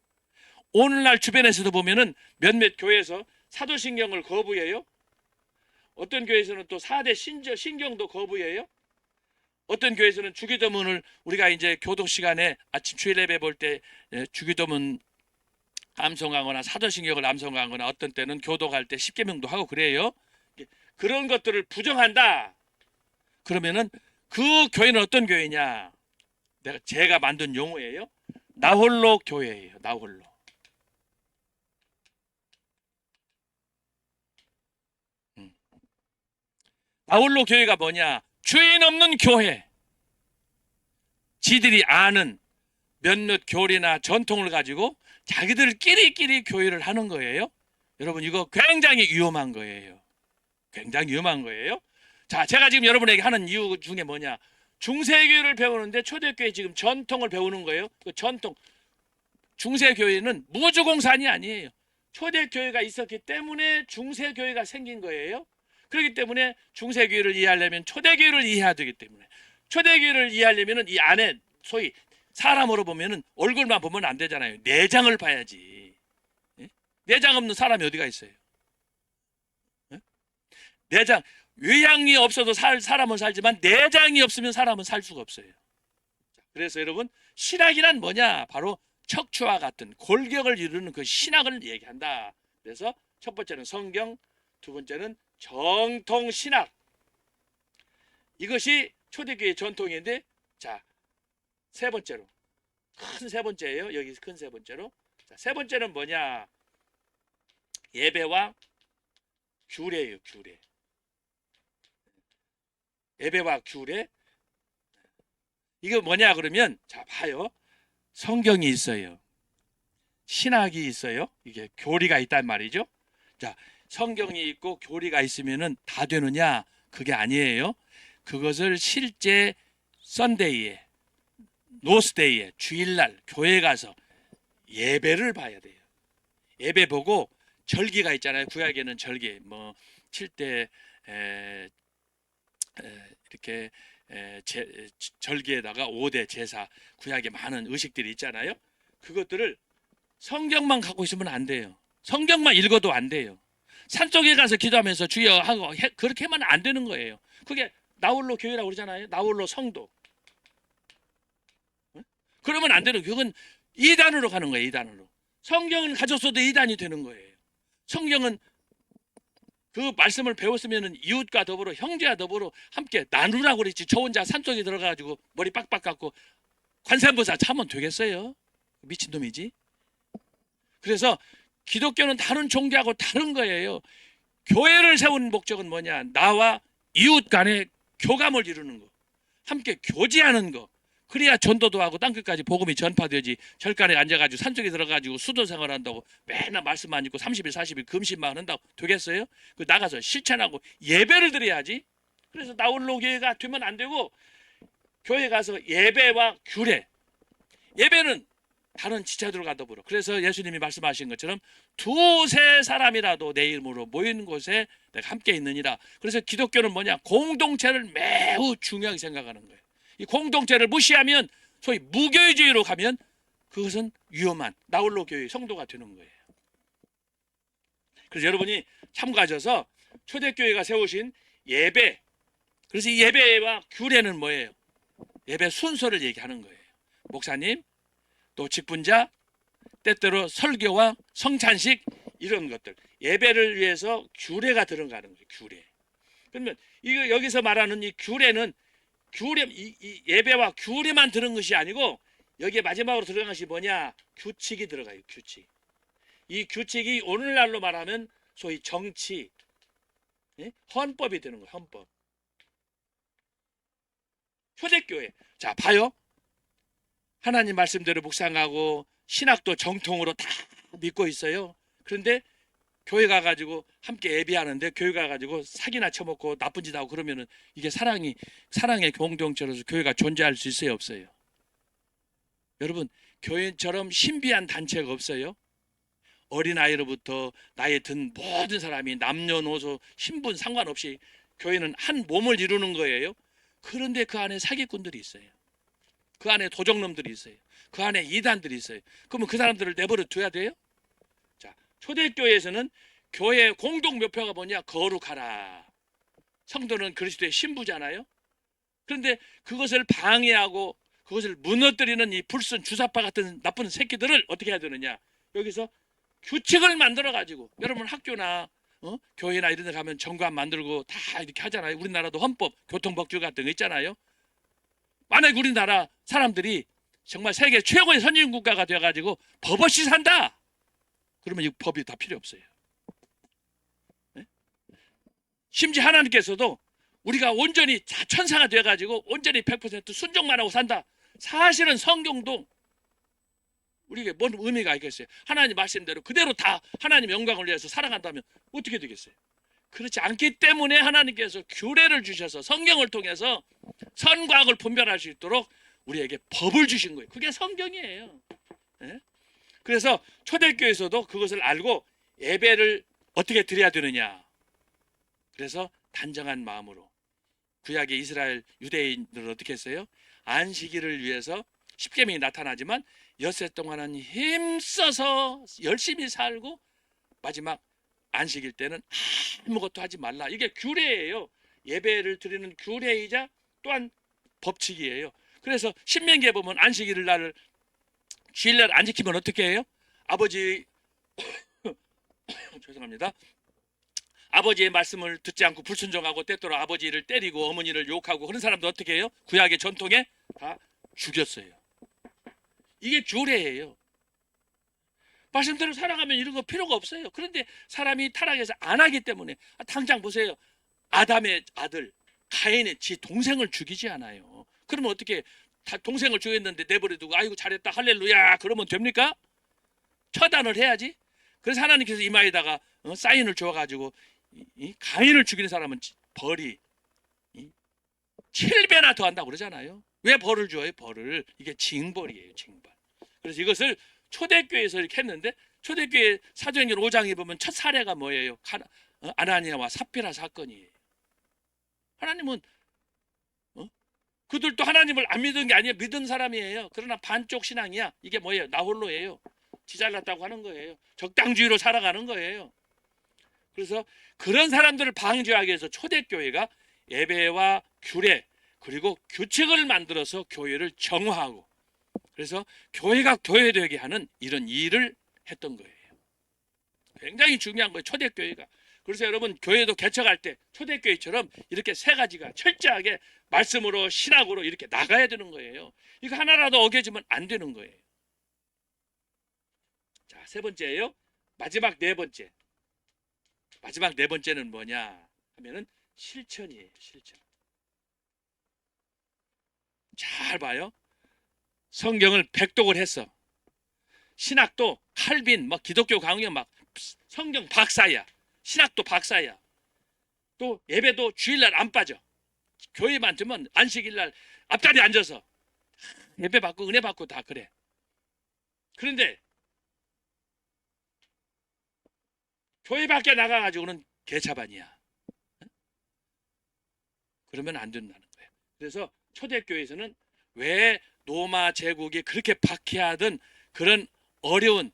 오늘날 주변에서도 보면은 몇몇 교회에서 사도신경을 거부해요. 어떤 교회에서는 또 4대 신경도 거부해요. 어떤 교회에서는 주기도문을 우리가 이제 교독 시간에 아침 주일 예배 볼 때 주기도문 암송하거나 사도신경을 암송하거나 어떤 때는 교독할 때 십계명도 하고 그래요. 그런 것들을 부정한다. 그러면은 그 교회는 어떤 교회냐? 제가 만든 용어예요. 나홀로 교회예요. 나홀로. 나홀로 교회가 뭐냐? 주인 없는 교회. 지들이 아는 몇몇 교리나 전통을 가지고 자기들끼리 교회를 하는 거예요. 여러분 이거 굉장히 위험한 거예요. 굉장히 위험한 거예요. 자, 제가 지금 여러분에게 하는 이유 중에 뭐냐? 중세교회를 배우는데 초대교회 지금 전통을 배우는 거예요. 그 전통. 중세교회는 무주공산이 아니에요. 초대교회가 있었기 때문에 중세교회가 생긴 거예요. 그렇기 때문에 중세교회를 이해하려면 초대교회를 이해해야 되기 때문에 초대교회를 이해하려면 이 안에 소위 사람으로 보면은 얼굴만 보면 안 되잖아요. 내장을 봐야지. 내장 없는 사람이 어디가 있어요? 내장, 외양이 없어도 사람은 살지만 내장이 없으면 사람은 살 수가 없어요. 그래서 여러분 신학이란 뭐냐? 바로 척추와 같은 골격을 이루는 그 신학을 얘기한다. 그래서 첫 번째는 성경, 두 번째는 정통신학. 이것이 초대교회 전통인데, 자, 세 번째로 큰 세 번째예요. 여기 큰 세 번째로. 자, 세 번째는 뭐냐? 예배와 규례예요. 규례. 예배와 규례. 이거 뭐냐 그러면, 자, 봐요. 성경이 있어요. 신학이 있어요. 이게 교리가 있단 말이죠. 자, 성경이 있고 교리가 있으면은 다 되느냐? 그게 아니에요. 그것을 실제 썬데이에, 노스데이에, 주일날 교회 가서 예배를 봐야 돼요. 예배 보고 절기가 있잖아요. 구약에는 절기, 뭐 7대 이렇게 절기에다가 5대 제사, 구약에 많은 의식들이 있잖아요. 그것들을 성경만 갖고 있으면 안 돼요. 성경만 읽어도 안 돼요. 산속에 가서 기도하면서 주여 하고 그렇게 하면 안 되는 거예요. 그게 나홀로 교회라고 그러잖아요. 나홀로 성도. 그러면 안 되는, 그건 이단으로 가는 거예요. 이단으로. 성경은 가졌어도 이단이 되는 거예요. 성경은 그 말씀을 배웠으면 이웃과 더불어, 형제와 더불어 함께 나누라고 그랬지. 저 혼자 산속에 들어가가지고 머리 빡빡 깎고 관세음보살 참으면 되겠어요? 미친놈이지. 그래서 기독교는 다른 종교하고 다른 거예요. 교회를 세운 목적은 뭐냐? 나와 이웃 간의 교감을 이루는 거, 함께 교제하는 거. 그래야 전도도 하고 땅끝까지 복음이 전파되지. 절간에 앉아가지고 산속에 들어가지고 수도 생활한다고 맨날 말씀만 읽고 30일 40일 금신만 한다고 되겠어요? 그 나가서 실천하고 예배를 드려야지. 그래서 나홀로 교회가 되면 안 되고, 교회 가서 예배와 규례. 예배는 다른 지체들과 더불어. 그래서 예수님이 말씀하신 것처럼 두세 사람이라도 내 이름으로 모이는 곳에 내가 함께 있느니라. 그래서 기독교는 뭐냐? 공동체를 매우 중요하게 생각하는 거예요. 이 공동체를 무시하면, 소위 무교회주의로 가면 그것은 위험한 나홀로 교회 성도가 되는 거예요. 그래서 여러분이 참고하셔서 초대교회가 세우신 예배, 그래서 이 예배와 규례는 뭐예요? 예배 순서를 얘기하는 거예요. 목사님, 또 직분자, 때때로 설교와 성찬식, 이런 것들, 예배를 위해서 규례가 들어가는 거예요. 규례. 그러면 이거 여기서 말하는 이 규례는 규례, 이 예배와 규례만 들은 것이 아니고, 여기에 마지막으로 들어간 것이 뭐냐? 규칙이 들어가요. 규칙. 이 규칙이 오늘날로 말하면 소위 정치, 헌법이 되는 거예요. 헌법. 초대교회. 자, 봐요. 하나님 말씀대로 묵상하고 신학도 정통으로 다 믿고 있어요. 그런데 교회 가가지고 함께 예배하는데, 교회 가가지고 사기나 쳐먹고 나쁜 짓 하고 그러면은 이게 사랑의 공동체로서 교회가 존재할 수 있어요, 없어요? 여러분, 교회처럼 신비한 단체가 없어요. 어린아이로부터 나이 든 모든 사람이 남녀노소 신분 상관없이 교회는 한 몸을 이루는 거예요. 그런데 그 안에 사기꾼들이 있어요. 그 안에 도적놈들이 있어요. 그 안에 이단들이 있어요. 그러면 그 사람들을 내버려 둬야 돼요? 자, 초대교회에서는 교회 공동 목표가 뭐냐? 거룩하라. 성도는 그리스도의 신부잖아요. 그런데 그것을 방해하고 그것을 무너뜨리는 이 불순 주사파 같은 나쁜 새끼들을 어떻게 해야 되느냐? 여기서 규칙을 만들어 가지고, 여러분 학교나 교회나 이런 데 가면 정관 만들고 다 이렇게 하잖아요. 우리나라도 헌법, 교통법규 같은 거 있잖아요. 만약 우리나라 사람들이 정말 세계 최고의 선진 국가가 되어 가지고 법 없이 산다, 그러면 이 법이 다 필요 없어요. 네? 심지어 하나님께서도 우리가 온전히 천사가 되어 가지고 온전히 100% 순종만 하고 산다, 사실은 성경도 우리에게 뭔 의미가 있겠어요? 하나님 말씀대로 그대로 다 하나님 영광을 위해서 살아간다면 어떻게 되겠어요? 그렇지 않기 때문에 하나님께서 규례를 주셔서 성경을 통해서 선과 악을 분별할 수 있도록 우리에게 법을 주신 거예요. 그게 성경이에요. 네? 그래서 초대교회에서도 그것을 알고 예배를 어떻게 드려야 되느냐. 그래서 단정한 마음으로 구약의 이스라엘 유대인들은 어떻게 했어요? 안식일을 위해서 십계명이 나타나지만 엿새 동안은 힘써서 열심히 살고 마지막 안식일 때는 아무것도 하지 말라. 이게 규례예요. 예배를 드리는 규례이자 또한 법칙이에요. 그래서 신명기에 보면 안식일 날 주일날 안 지키면 어떻게 해요? 아버지 죄송합니다. 아버지의 말씀을 듣지 않고 불순종하고 때때로 아버지를 때리고 어머니를 욕하고 그런 사람들 어떻게 해요? 구약의 전통에 다 죽였어요. 이게 규례예요. 말씀대로 살아가면 이런 거 필요가 없어요. 그런데 사람이 타락해서 안 하기 때문에 당장 보세요. 아담의 아들 가인의 지 동생을 죽이지 않아요. 그러면 어떻게 동생을 죽였는데 내버려두고 아이고 잘했다 할렐루야 그러면 됩니까? 처단을 해야지. 그래서 하나님께서 이마에다가 사인을 줘가지고 이 가인을 죽이는 사람은 벌이 7배나 더한다고 그러잖아요. 왜 벌을 줘요? 벌을. 이게 징벌이에요. 징벌. 그래서 이것을 초대교회에서 이렇게 했는데 초대교회 사도행전 5장에 보면 첫 사례가 뭐예요? 아나니아와 삽비라 사건이에요. 하나님은 그들도 하나님을 안 믿은 게 아니에요. 믿은 사람이에요. 그러나 반쪽 신앙이야. 이게 뭐예요? 나 홀로예요. 지 잘났다고 하는 거예요. 적당주의로 살아가는 거예요. 그래서 그런 사람들을 방지하기 위해서 초대교회가 예배와 규례 그리고 규칙을 만들어서 교회를 정화하고 그래서 교회가 교회되게 하는 이런 일을 했던 거예요. 굉장히 중요한 거예요. 초대교회가. 그래서 여러분 교회도 개척할 때 초대교회처럼 이렇게 세 가지가 철저하게 말씀으로 신학으로 이렇게 나가야 되는 거예요. 이거 하나라도 어겨지면 안 되는 거예요. 자, 세 번째예요. 마지막 네 번째. 마지막 네 번째는 뭐냐 하면은 실천이에요. 실천. 잘 봐요. 성경을 백독을 했어. 신학도 칼빈, 막 기독교 강령 막 성경 박사야. 신학도 박사야. 또 예배도 주일날 안 빠져. 교회만 되면 안식일날 앞자리에 앉아서 예배 받고 은혜 받고 다 그래. 그런데 교회 밖에 나가가지고는 개차반이야. 그러면 안 된다는 거예요. 그래서 초대교회에서는 왜 로마 제국이 그렇게 박해하던 그런 어려운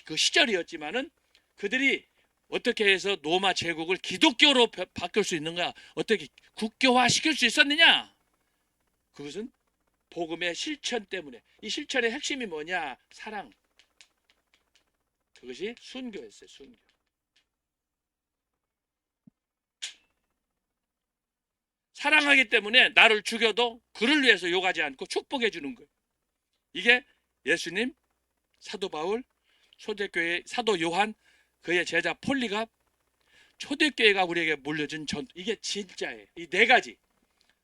그 시절이었지만은 그들이 어떻게 해서 로마 제국을 기독교로 바꿀 수 있는가? 어떻게 국교화 시킬 수 있었느냐? 그것은 복음의 실천 때문에. 이 실천의 핵심이 뭐냐? 사랑. 그것이 순교였어요. 순교. 사랑하기 때문에 나를 죽여도 그를 위해서 욕하지 않고 축복해 주는 거예요. 이게 예수님, 사도 바울, 초대교회 사도 요한, 그의 제자 폴리갑, 초대교회가 우리에게 물려준 전통. 이게 진짜예요. 이 네 가지.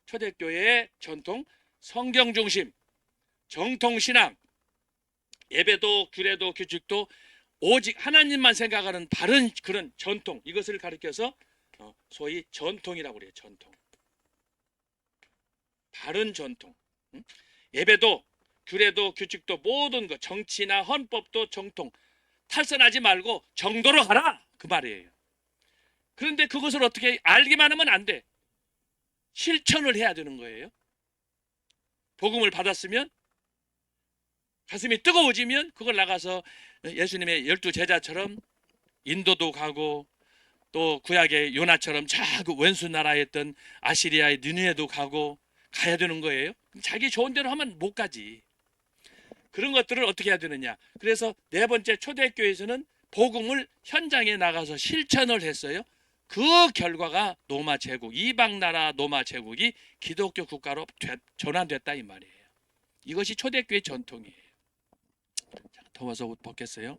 초대교회의 전통, 성경 중심, 정통신앙, 예배도 규례도 규칙도 오직 하나님만 생각하는 바른 그런 전통. 이것을 가리켜서 소위 전통이라고 그래요. 전통. 바른 전통. 예배도 규례도 규칙도 모든 것 정치나 헌법도 정통. 탈선하지 말고 정도로 가라 그 말이에요. 그런데 그것을 어떻게 알기만 하면 안 돼. 실천을 해야 되는 거예요. 복음을 받았으면 가슴이 뜨거워지면 그걸 나가서 예수님의 12 제자처럼 인도도 가고 또 구약의 요나처럼 자그 원수 나라에 있던 아시리아의 니느웨도 가고 가야 되는 거예요. 자기 좋은 대로 하면 못 가지. 그런 것들을 어떻게 해야 되느냐. 그래서 네 번째 초대교회에서는 복음을 현장에 나가서 실천을 했어요. 그 결과가 로마 제국, 이방 나라 로마 제국이 기독교 국가로 전환됐다 이 말이에요. 이것이 초대교회 전통이에요. 자, 더워서 옷 벗겠어요.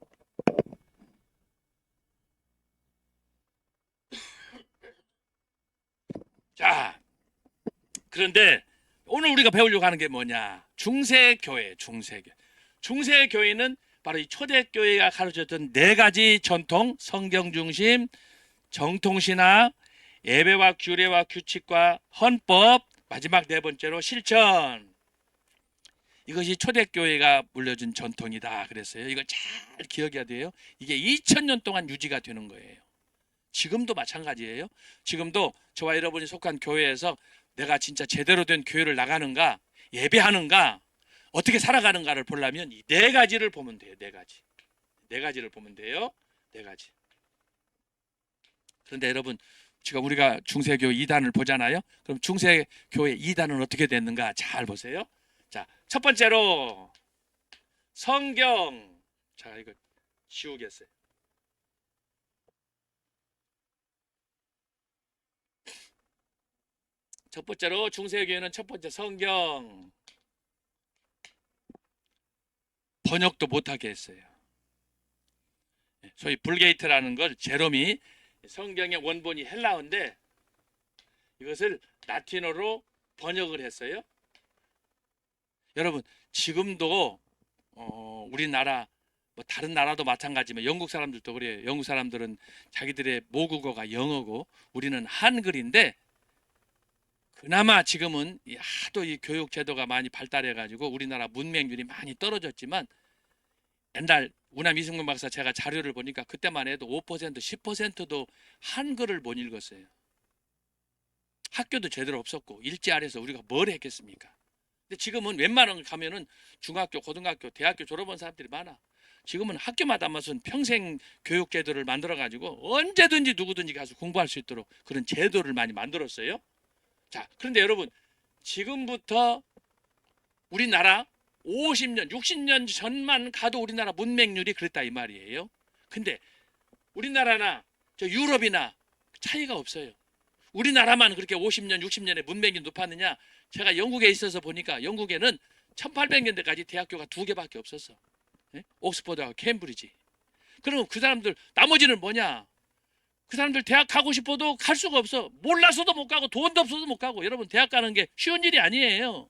자, 그런데 오늘 우리가 배우려고 하는 게 뭐냐? 중세교회, 중세교회. 중세교회는 바로 이 초대교회가 가르쳤던 네 가지 전통, 성경 중심, 정통신학, 예배와 규례와 규칙과 헌법, 마지막 네 번째로 실천. 이것이 초대교회가 물려준 전통이다 그랬어요. 이걸 잘 기억해야 돼요. 이게 2000년 동안 유지가 되는 거예요. 지금도 마찬가지예요. 지금도 저와 여러분이 속한 교회에서 내가 진짜 제대로 된 교회를 나가는가, 예배하는가, 어떻게 살아가는가를 보려면 이 네 가지를 보면 돼요. 네 가지. 네 가지를 보면 돼요. 네 가지. 그런데 여러분, 지금 우리가 중세교회 2단을 보잖아요. 그럼 중세교회 2단은 어떻게 됐는가 잘 보세요. 자, 첫 번째로 성경. 자, 이거 지우겠어요. 첫 번째로 중세교회는 첫 번째 성경 번역도 못하게 했어요. 소위 불게이트라는 걸 제롬이 성경의 원본이 헬라어인데 이것을 라틴어로 번역을 했어요. 여러분 지금도 우리나라 뭐 다른 나라도 마찬가지지만 영국 사람들도 그래요. 영국 사람들은 자기들의 모국어가 영어고 우리는 한글인데 그나마 지금은 하도 이 교육 제도가 많이 발달해 가지고 우리나라 문맹률이 많이 떨어졌지만 옛날 우남 이승문 박사 제가 자료를 보니까 그때만 해도 5% 10%도 한글을 못 읽었어요. 학교도 제대로 없었고 일제 아래서 우리가 뭘 했겠습니까? 근데 지금은 웬만한 가면은 중학교, 고등학교, 대학교 졸업한 사람들이 많아. 지금은 학교마다 무슨 평생 교육 제도를 만들어 가지고 언제든지 누구든지 가서 공부할 수 있도록 그런 제도를 많이 만들었어요. 자, 그런데 여러분 지금부터 우리나라 50년, 60년 전만 가도 우리나라 문맹률이 그랬다 이 말이에요. 근데 우리나라나 저 유럽이나 차이가 없어요. 우리나라만 그렇게 50년, 60년에 문맹률이 높았느냐? 제가 영국에 있어서 보니까 영국에는 1800년대까지 대학교가 2개밖에 없었어. 옥스퍼드하고 케임브리지. 그러면 그 사람들 나머지는 뭐냐? 그 사람들 대학 가고 싶어도 갈 수가 없어. 몰라서도 못 가고 돈도 없어도 못 가고. 여러분 대학 가는 게 쉬운 일이 아니에요.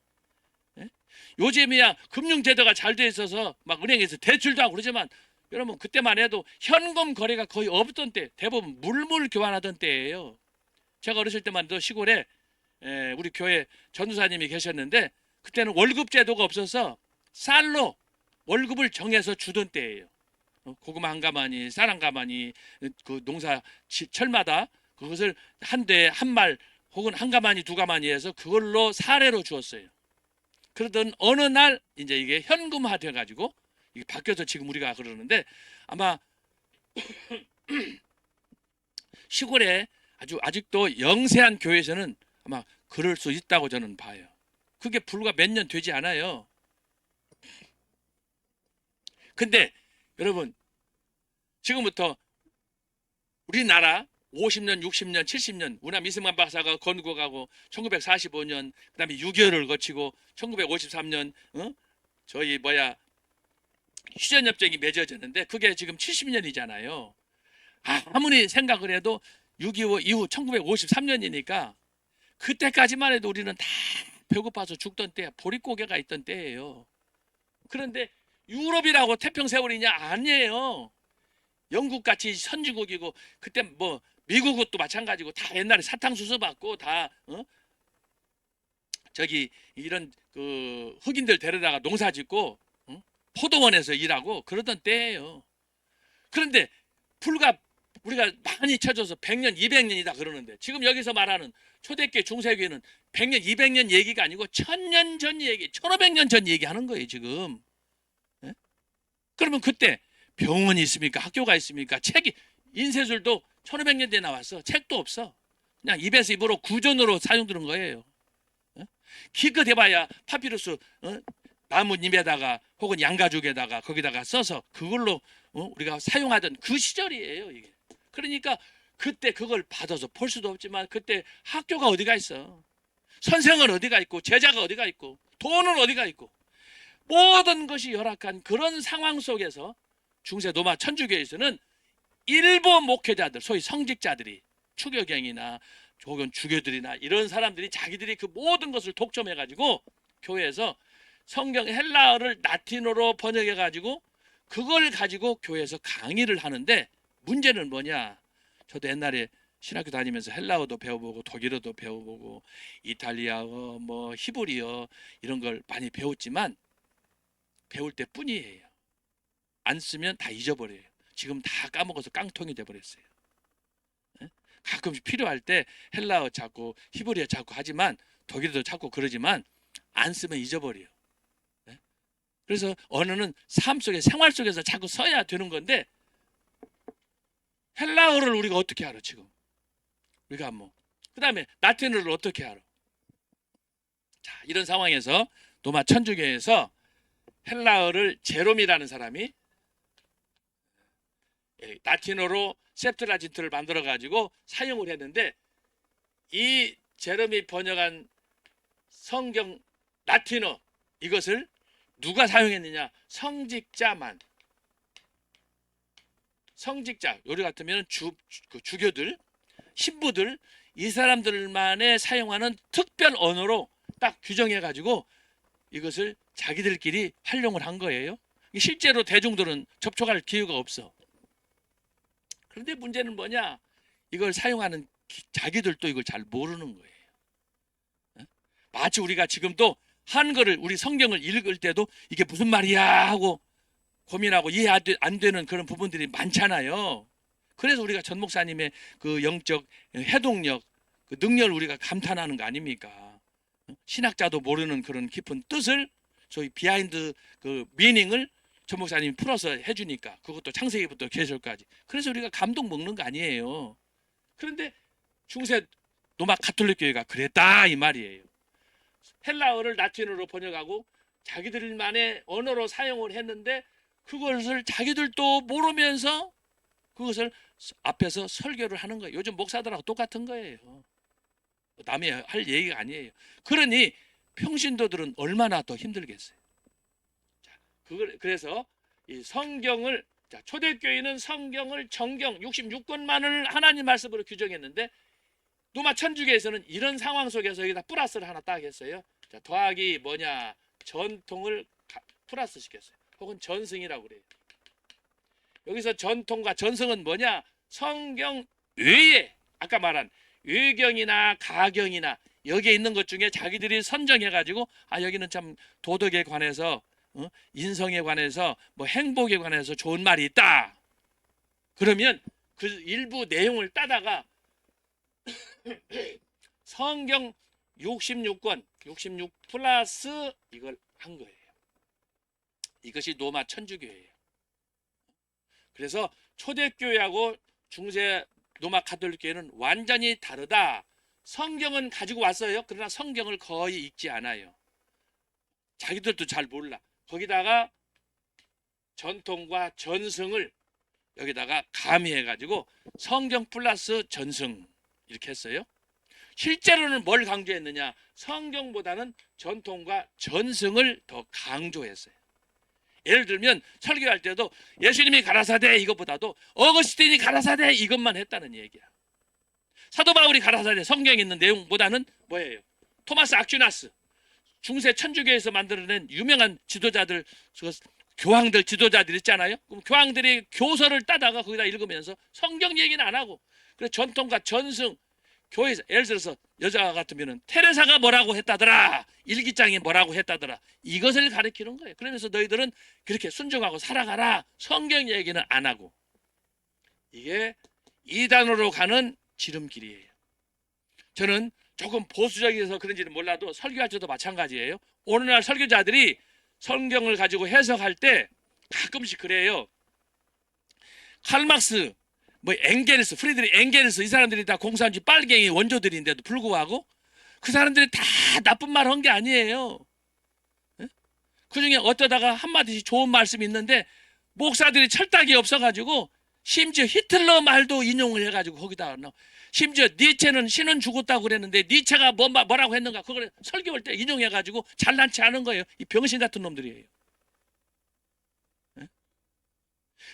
요즘이야 금융제도가 잘 돼 있어서 막 은행에서 대출도 하고 그러지만 여러분 그때만 해도 현금 거래가 거의 없던 때 대부분 물물 교환하던 때예요. 제가 어렸을 때만 해도 시골에 우리 교회 전도사님이 계셨는데 그때는 월급 제도가 없어서 쌀로 월급을 정해서 주던 때예요. 고구마 한 가마니 쌀 한 가마니 그 농사 철마다 그것을 한 대 한 말 혹은 한 가마니 두 가마니 해서 그걸로 사례로 주었어요. 그러던 어느 날 이제 이게 현금화 돼 가지고 이게 바뀌어서 지금 우리가 그러는데 아마 시골에 아직도 영세한 교회에서는 아마 그럴 수 있다고 저는 봐요. 그게 불과 몇 년 되지 않아요. 근데 여러분 지금부터 우리나라 50년, 60년, 70년 우남 이승만 박사가 건국하고 1945년 그다음에 6.25를 거치고 1953년 저희 휴전협정이 맺어졌는데 그게 지금 70년이잖아요. 아무리 생각을 해도 6.25 이후 1953년이니까 그때까지만 해도 우리는 다 배고파서 죽던 때 보릿고개가 있던 때예요. 그런데 유럽이라고 태평세월이냐? 아니에요. 영국같이 선진국이고 그때 뭐 미국도 마찬가지고 다 옛날에 사탕수수 받고 다 저기 이런 그 흑인들 데려다가 농사짓고 포도원에서 일하고 그러던 때예요. 그런데 불과 우리가 많이 쳐져서 100년, 200년이다 그러는데 지금 여기서 말하는 초대교회, 중세교회는 100년, 200년 얘기가 아니고 1000년 전 얘기, 1500년 전 얘기하는 거예요 지금. 그러면 그때 병원이 있습니까? 학교가 있습니까? 책이 인쇄술도 1500년대에 나왔어. 책도 없어. 그냥 입에서 입으로 구전으로 사용되는 거예요. 기껏 해봐야 파피루스 나뭇잎에다가 혹은 양가죽에다가 거기다가 써서 그걸로 우리가 사용하던 그 시절이에요 이게. 그러니까 그때 그걸 받아서 볼 수도 없지만 그때 학교가 어디가 있어? 선생은 어디가 있고 제자가 어디가 있고 돈은 어디가 있고 모든 것이 열악한 그런 상황 속에서 중세 노마 천주교에서는 일부 목회자들 소위 성직자들이 추교경이나 혹은 주교들이나 이런 사람들이 자기들이 그 모든 것을 독점해 가지고 교회에서 성경 헬라어를 라틴어로 번역해 가지고 그걸 가지고 교회에서 강의를 하는데 문제는 뭐냐? 저도 옛날에 신학교 다니면서 헬라어도 배워보고 독일어도 배워보고 이탈리아어 뭐 히브리어 이런 걸 많이 배웠지만 배울 때 뿐이에요. 안 쓰면 다 잊어버려요. 지금 다 까먹어서 깡통이 돼버렸어요. 가끔씩 필요할 때 헬라어 찾고 히브리어 찾고 하지만 독일어도 찾고 그러지만 안 쓰면 잊어버려요. 그래서 언어는 삶 속에 생활 속에서 자꾸 써야 되는 건데 헬라어를 우리가 어떻게 알아 지금? 우리가 그 다음에 라틴어를 어떻게 알아? 자, 이런 상황에서 노마 천주교에서 헬라어를 제롬이라는 사람이 라틴어로 셉트라진트를 만들어 가지고 사용을 했는데 이 제롬이 번역한 성경 라틴어 이것을 누가 사용했느냐? 성직자만. 성직자, 요리 같으면 주교들, 신부들, 이 사람들만의 사용하는 특별 언어로 딱 규정해 가지고 이것을 자기들끼리 활용을 한 거예요. 실제로 대중들은 접촉할 기회가 없어. 그런데 문제는 뭐냐? 이걸 사용하는 자기들도 이걸 잘 모르는 거예요. 마치 우리가 지금도 한글을, 우리 성경을 읽을 때도 이게 무슨 말이야 하고 고민하고 이해 안 되는 그런 부분들이 많잖아요. 그래서 우리가 전 목사님의 그 영적 해독력, 그 능력을 우리가 감탄하는 거 아닙니까? 신학자도 모르는 그런 깊은 뜻을, 저희 비하인드 그 미닝을 전 목사님이 풀어서 해주니까, 그것도 창세기부터 계시록까지. 그래서 우리가 감동 먹는 거 아니에요. 그런데 중세 로마 가톨릭 교회가 그랬다 이 말이에요. 헬라어를 라틴어로 번역하고 자기들만의 언어로 사용을 했는데 그것을 자기들도 모르면서 그것을 앞에서 설교를 하는 거예요. 요즘 목사들하고 똑같은 거예요. 남이 할 얘기가 아니에요. 그러니 평신도들은 얼마나 더 힘들겠어요. 자, 그래서 이 성경을, 자, 초대교회는 성경을 정경 66권만을 하나님 말씀으로 규정했는데 로마 천주교에서는 이런 상황 속에서 여기다 플러스를 하나 딱 했어요. 자, 더하기 뭐냐? 전통을 플러스 시켰어요. 혹은 전승이라고 그래요. 여기서 전통과 전승은 뭐냐? 성경 외에 아까 말한 외경이나 가경이나 여기에 있는 것 중에 자기들이 선정해가지고 여기는 참 도덕에 관해서 인성에 관해서 뭐 행복에 관해서 좋은 말이 있다. 그러면 그 일부 내용을 따다가 성경 66권 66 플러스 이걸 한 거예요. 이것이 로마 천주교예요. 그래서 초대교회하고 중세 로마 가톨릭 교회는 완전히 다르다. 성경은 가지고 왔어요. 그러나 성경을 거의 읽지 않아요. 자기들도 잘 몰라. 거기다가 전통과 전승을 여기다가 가미해 가지고 성경 플러스 전승 이렇게 했어요. 실제로는 뭘 강조했느냐? 성경보다는 전통과 전승을 더 강조했어요. 예를 들면 설교할 때도 예수님이 가라사대 이것보다도 어거스틴이 가라사대 이것만 했다는 얘기야. 사도 바울이 가라사대 성경에 있는 내용보다는 뭐예요? 토마스 아퀴나스, 중세 천주교에서 만들어낸 유명한 지도자들, 교황들 지도자들 있잖아요. 그럼 교황들이 교서를 따다가 거기다 읽으면서 성경 얘기는 안 하고, 그래서 전통과 전승, 교회에서 예를 들어서 여자 같으면은 테레사가 뭐라고 했다더라, 일기장이 뭐라고 했다더라, 이것을 가르치는 거예요. 그러면서 너희들은 그렇게 순종하고 살아가라. 성경 얘기는 안 하고. 이게 이단으로 가는 지름길이에요. 저는 조금 보수적이어서 그런지는 몰라도 설교할 때도 마찬가지예요. 오늘날 설교자들이 성경을 가지고 해석할 때 가끔씩 그래요. 칼막스, 뭐 엥겔스, 프리드리 엥겔스, 이 사람들이 다 공산주의 빨갱이 원조들인데도 불구하고 그 사람들이 다 나쁜 말 한 게 아니에요. 그 중에 어떠다가 한마디씩 좋은 말씀이 있는데 목사들이 철딱이 없어가지고 심지어 히틀러 말도 인용을 해가지고 거기다 넣어. 심지어 니체는 신은 죽었다고 그랬는데 니체가 뭐라고 했는가 그걸 설교할 때 인용해가지고 잘난 체 하는 거예요. 이 병신 같은 놈들이에요.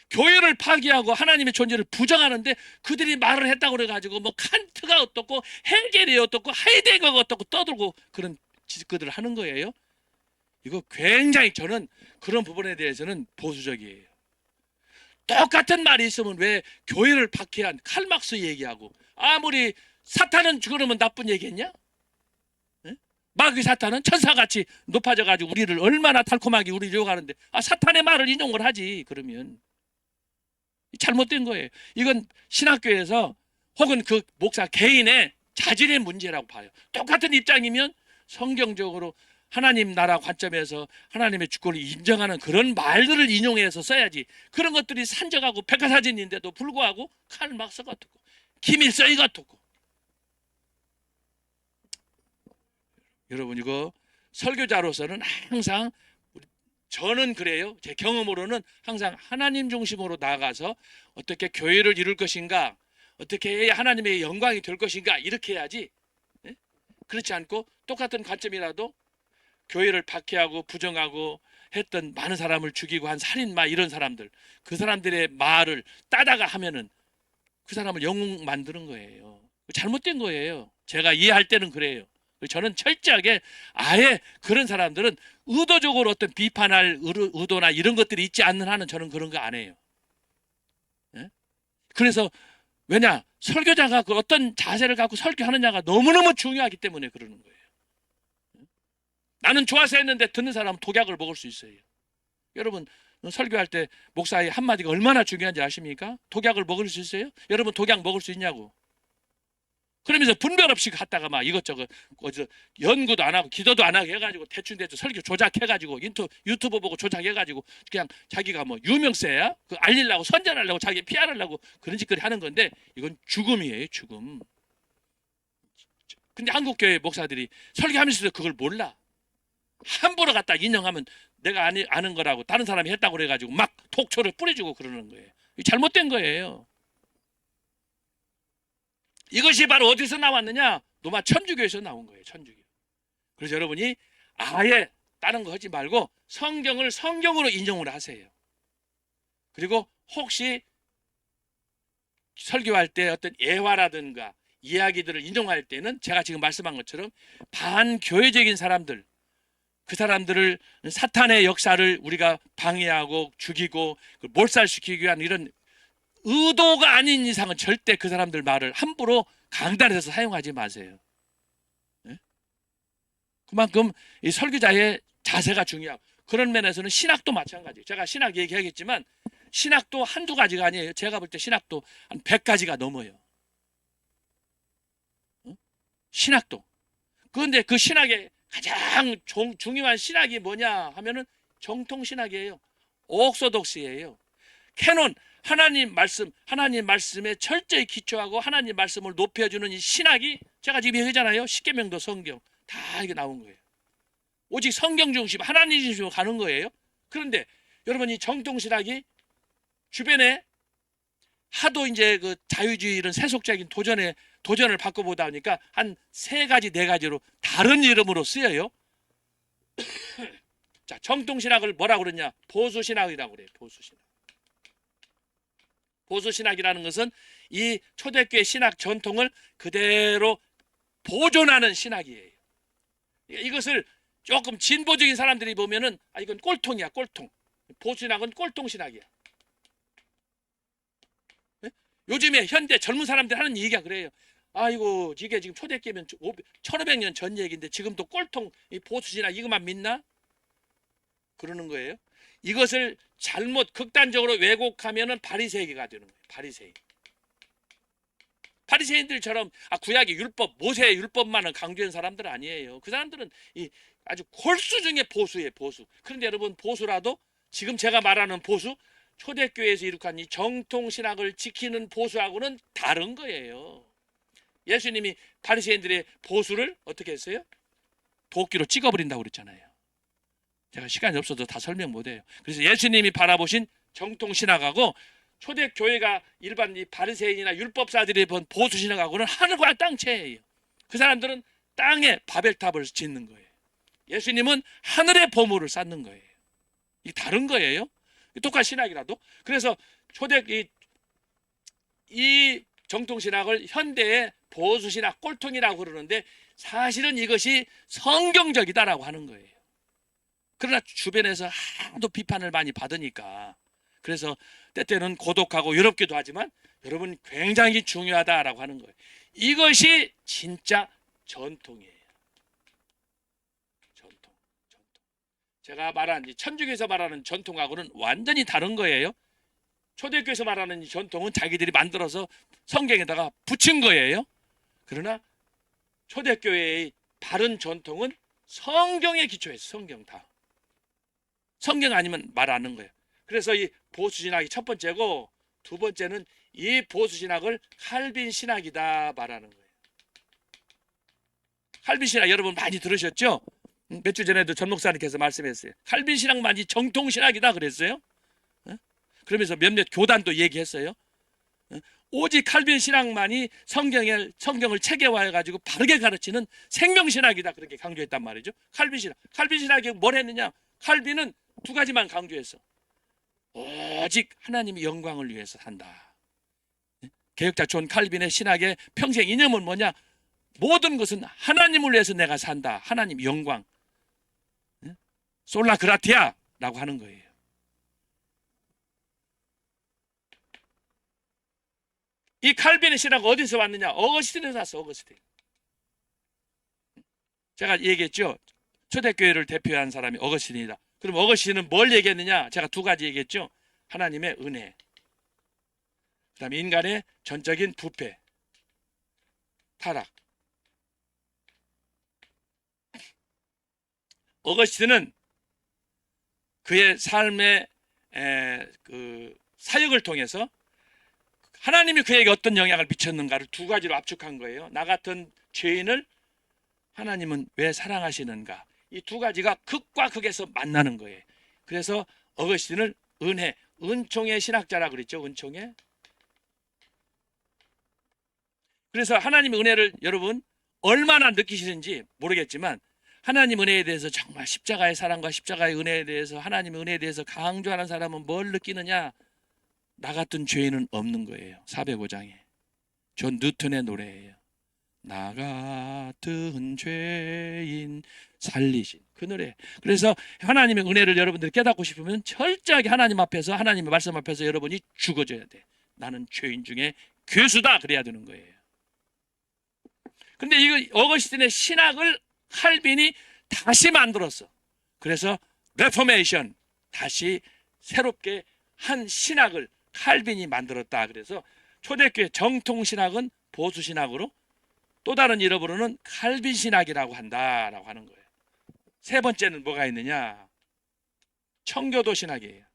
교회를 파기하고 하나님의 존재를 부정하는데 그들이 말을 했다고 그래가지고 뭐 칸트가 어떻고 헬겔이 어떻고 하이데거가 어떻고 떠들고 그런 짓거들을 하는 거예요. 이거 굉장히 저는 그런 부분에 대해서는 보수적이에요. 똑같은 말이 있으면 왜 교회를 박해한 칼막스 얘기하고, 아무리 사탄은 그러면 나쁜 얘기했냐? 마귀 사탄은 천사같이 높아져가지고 우리를 얼마나 달콤하게 우리를 유혹하는데 사탄의 말을 인용을 하지. 그러면 잘못된 거예요. 이건 신학교에서 혹은 그 목사 개인의 자질의 문제라고 봐요. 똑같은 입장이면 성경적으로 하나님 나라 관점에서 하나님의 주권을 인정하는 그런 말들을 인용해서 써야지. 그런 것들이 산적하고 백과사전인데도 불구하고 칼 막스가 어떻고 김일성이가 어떻고. 여러분, 이거 설교자로서는 항상, 저는 그래요. 제 경험으로는 항상 하나님 중심으로 나아가서 어떻게 교회를 이룰 것인가, 어떻게 해야 하나님의 영광이 될 것인가, 이렇게 해야지. 그렇지 않고 똑같은 관점이라도 교회를 박해하고 부정하고 했던 많은 사람을 죽이고 한 살인마 이런 사람들, 그 사람들의 말을 따다가 하면은 그 사람을 영웅 만드는 거예요. 잘못된 거예요. 제가 이해할 때는 그래요. 저는 철저하게 아예 그런 사람들은 의도적으로 어떤 비판할 의도나 이런 것들이 있지 않는 한은 저는 그런 거 안 해요. 예? 그래서 왜냐? 설교자가 그 어떤 자세를 갖고 설교하느냐가 너무너무 중요하기 때문에 그러는 거예요. 나는 좋아서 했는데 듣는 사람은 독약을 먹을 수 있어요. 여러분 설교할 때 목사의 한마디가 얼마나 중요한지 아십니까? 독약을 먹을 수 있어요? 여러분 독약 먹을 수 있냐고. 그러면서 분별 없이 갔다가 막 이것저것 연구도 안 하고 기도도 안 하고 해가지고 대충 설교 조작해가지고 유튜브 보고 조작해가지고 그냥 자기가 뭐 유명세야? 그 알리려고 선전하려고 자기 PR하려고 그런 짓거리 하는 건데 이건 죽음이에요, 죽음. 근데 한국교회 목사들이 설교하면서도 그걸 몰라. 함부로 갖다 인용하면 내가 아는 거라고 다른 사람이 했다고 그래가지고 막 독초를 뿌려주고 그러는 거예요. 잘못된 거예요. 이것이 바로 어디서 나왔느냐? 노마 천주교에서 나온 거예요. 천주교. 그래서 여러분이 아예 다른 거 하지 말고 성경을 성경으로 인용을 하세요. 그리고 혹시 설교할 때 어떤 예화라든가 이야기들을 인용할 때는 제가 지금 말씀한 것처럼 반교회적인 사람들, 그 사람들을 사탄의 역사를 우리가 방해하고 죽이고 몰살시키기 위한 이런 의도가 아닌 이상은 절대 그 사람들 말을 함부로 강단에서 사용하지 마세요. 네? 그만큼 이 설교자의 자세가 중요하고 그런 면에서는 신학도 마찬가지예요. 제가 신학 얘기하겠지만 신학도 한두 가지가 아니에요. 제가 볼 때 신학도 한 100가지가 넘어요. 신학도. 그런데 그 신학의 가장 중요한 신학이 뭐냐 하면은 정통신학이에요. 옥소독스예요. 캐논, 하나님 말씀에 철저히 기초하고 하나님 말씀을 높여주는 이 신학이 제가 지금 얘기하잖아요. 십계명도 성경 다 이게 나온 거예요. 오직 성경 중심, 하나님 중심으로 가는 거예요. 그런데 여러분 이 정통신학이 주변에 하도 이제 그 자유주의 이런 세속적인 도전을 받고 보다 보니까 한 3가지, 4가지로 다른 이름으로 쓰여요. 자, 정통신학을 뭐라고 그러냐? 보수신학이라고 그래요. 보수신학. 보수신학이라는 것은 이 초대교회 신학 전통을 그대로 보존하는 신학이에요. 이것을 조금 진보적인 사람들이 보면은 이건 꼴통이야, 꼴통. 보수신학은 꼴통신학이야. 네? 요즘에 현대 젊은 사람들 하는 얘기가 그래요. 아이고 이게 지금 초대교회면 1500년 전 얘기인데 지금도 꼴통 이 보수신학 이것만 믿나? 그러는 거예요. 이것을 잘못 극단적으로 왜곡하면은 바리새인가 되는 거예요. 바리새인. 바리새인들처럼 구약의 율법, 모세의 율법만을 강조한 사람들은 아니에요. 그 사람들은 아주 골수 중에 보수예요, 보수. 그런데 여러분 보수라도 지금 제가 말하는 보수, 초대교회에서 이룩한 이 정통신학을 지키는 보수하고는 다른 거예요. 예수님이 바리새인들의 보수를 어떻게 했어요? 도끼로 찍어버린다고 그랬잖아요. 제가 시간이 없어서 다 설명 못해요. 그래서 예수님이 바라보신 정통신학하고 초대교회가 일반 이 바리새인이나 율법사들이 본 보수신학하고는 하늘과 땅 차이예요. 그 사람들은 땅에 바벨탑을 짓는 거예요. 예수님은 하늘의 보물을 쌓는 거예요. 이 다른 거예요. 똑같은 신학이라도. 그래서 이 정통신학을 현대의 보수신학, 꼴통이라고 그러는데 사실은 이것이 성경적이다라고 하는 거예요. 그러나 주변에서 하도 비판을 많이 받으니까 그래서 때때는 고독하고 외롭기도 하지만 여러분 굉장히 중요하다라고 하는 거예요. 이것이 진짜 전통이에요. 전통. 제가 말한 천주교에서 말하는 전통하고는 완전히 다른 거예요. 초대교에서 말하는 이 전통은 자기들이 만들어서 성경에다가 붙인 거예요. 그러나 초대교회의 바른 전통은 성경에 기초해서 성경 다. 성경 아니면 말 안 하는 거예요. 그래서 이 보수신학이 첫 번째고 두 번째는 이 보수신학을 칼빈 신학이다 말하는 거예요. 칼빈 신학 여러분 많이 들으셨죠? 몇 주 전에도 전 목사님께서 말씀했어요. 칼빈 신학만이 정통 신학이다 그랬어요. 그러면서 몇몇 교단도 얘기했어요. 오직 칼빈 신학만이 성경을 체계화해 가지고 바르게 가르치는 생명 신학이다, 그렇게 강조했단 말이죠. 칼빈 신학이 뭘 했느냐? 칼빈은 두 가지만 강조했어. 오직 하나님의 영광을 위해서 산다. 개혁자 존 칼빈의 신학의 평생 이념은 뭐냐? 모든 것은 하나님을 위해서 내가 산다. 하나님 영광, 솔라 그라티아라고 하는 거예요. 이 칼빈의 신학은 어디서 왔느냐? 어거스틴에서 왔어. 어거스틴. 제가 얘기했죠. 초대교회를 대표한 사람이 어거스틴이다. 그럼 어거스틴은 뭘 얘기했느냐? 제가 두 가지 얘기했죠. 하나님의 은혜, 그 다음에 인간의 전적인 부패, 타락. 어거스틴은 그의 삶의 그 사역을 통해서 하나님이 그에게 어떤 영향을 미쳤는가를 두 가지로 압축한 거예요. 나 같은 죄인을 하나님은 왜 사랑하시는가? 이 두 가지가 극과 극에서 만나는 거예요. 그래서 어거스틴을 은혜, 은총의 신학자라 그랬죠. 은총의. 그래서 하나님의 은혜를 여러분 얼마나 느끼시는지 모르겠지만, 하나님 은혜에 대해서 정말 십자가의 사랑과 십자가의 은혜에 대해서, 하나님의 은혜에 대해서 강조하는 사람은 뭘 느끼느냐? 나 같은 죄인은 없는 거예요. 405장에 존 뉴턴의 노래예요. 나 같은 죄인 살리신, 그 노래. 그래서 하나님의 은혜를 여러분들이 깨닫고 싶으면 철저하게 하나님 앞에서, 하나님의 말씀 앞에서 여러분이 죽어줘야 돼. 나는 죄인 중에 괴수다, 그래야 되는 거예요. 근데 이거 어거스틴의 신학을 칼빈이 다시 만들었어. 그래서 레포메이션, 다시 새롭게 한 신학을 칼빈이 만들었다. 그래서 초대교회 정통 신학은 보수 신학으로, 또 다른 이름으로는 칼빈 신학이라고 한다라고 하는 거예요. 세 번째는 뭐가 있느냐? 청교도 신학이에요.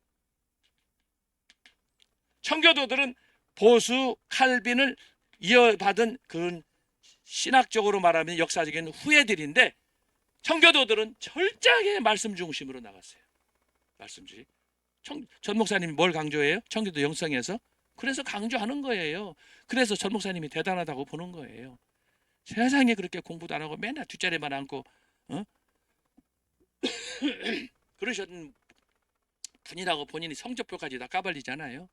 청교도들은 보수 칼빈을 이어받은 그런 신학적으로 말하면 역사적인 후예들인데, 청교도들은 철저하게 말씀 중심으로 나갔어요. 말씀 중심. 전 목사님이 뭘 강조해요? 청교도 영성에서. 그래서 강조하는 거예요. 그래서 전 목사님이 대단하다고 보는 거예요. 세상에 그렇게 공부도 안 하고 맨날 뒷자리만 앉고 그러셨던 분이라고 본인이 성적표까지 다 까발리잖아요.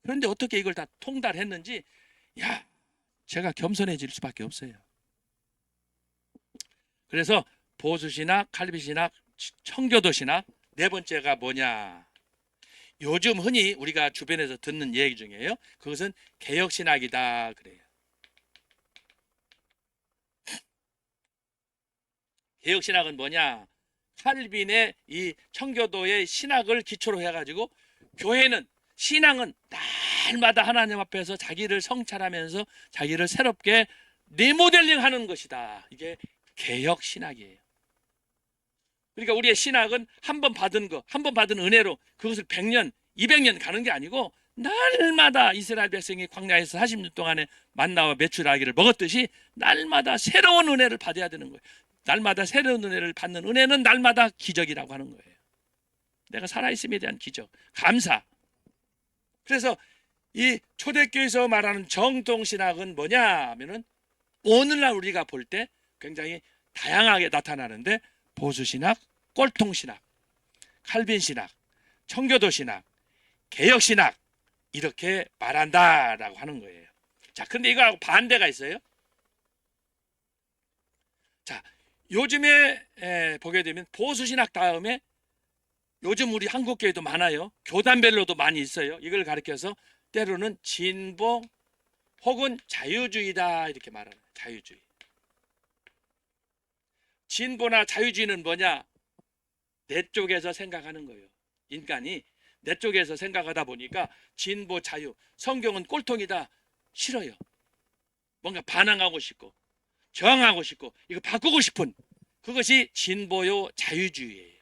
그런데 어떻게 이걸 다 통달했는지, 야, 제가 겸손해질 수밖에 없어요. 그래서 보수신학, 칼빈신학, 청교도신학. 네 번째가 뭐냐? 요즘 흔히 우리가 주변에서 듣는 얘기 중에요. 그것은 개혁신학이다 그래요. 개혁신학은 뭐냐? 칼빈의 이 청교도의 신학을 기초로 해가지고 교회는, 신앙은 날마다 하나님 앞에서 자기를 성찰하면서 자기를 새롭게 리모델링하는 것이다. 이게 개혁신학이에요. 그러니까 우리의 신학은 한 번 받은 거, 한 번 받은 은혜로 그것을 100년, 200년 가는 게 아니고, 날마다 이스라엘 백성이 광야에서 40년 동안에 만나와 메추라기를 먹었듯이 날마다 새로운 은혜를 받아야 되는 거예요. 날마다 새로운 은혜를 받는 은혜는 날마다 기적이라고 하는 거예요. 내가 살아있음에 대한 기적, 감사. 그래서 이 초대교회에서 말하는 정통신학은 뭐냐 하면은, 오늘날 우리가 볼 때 굉장히 다양하게 나타나는데, 보수신학, 꼴통신학, 칼빈신학, 청교도신학, 개혁신학, 이렇게 말한다라고 하는 거예요. 자, 근데 이거하고 반대가 있어요. 자, 요즘에 보게 되면 보수신학 다음에 요즘 우리 한국교회도 많아요. 교단별로도 많이 있어요. 이걸 가리켜서 때로는 진보 혹은 자유주의다 이렇게 말하는 거예요. 자유주의. 진보나 자유주의는 뭐냐? 내 쪽에서 생각하는 거예요. 인간이 내 쪽에서 생각하다 보니까 진보, 자유, 성경은 꼴통이다, 싫어요. 뭔가 반항하고 싶고 저항하고 싶고 이거 바꾸고 싶은, 그것이 진보요 자유주의예요.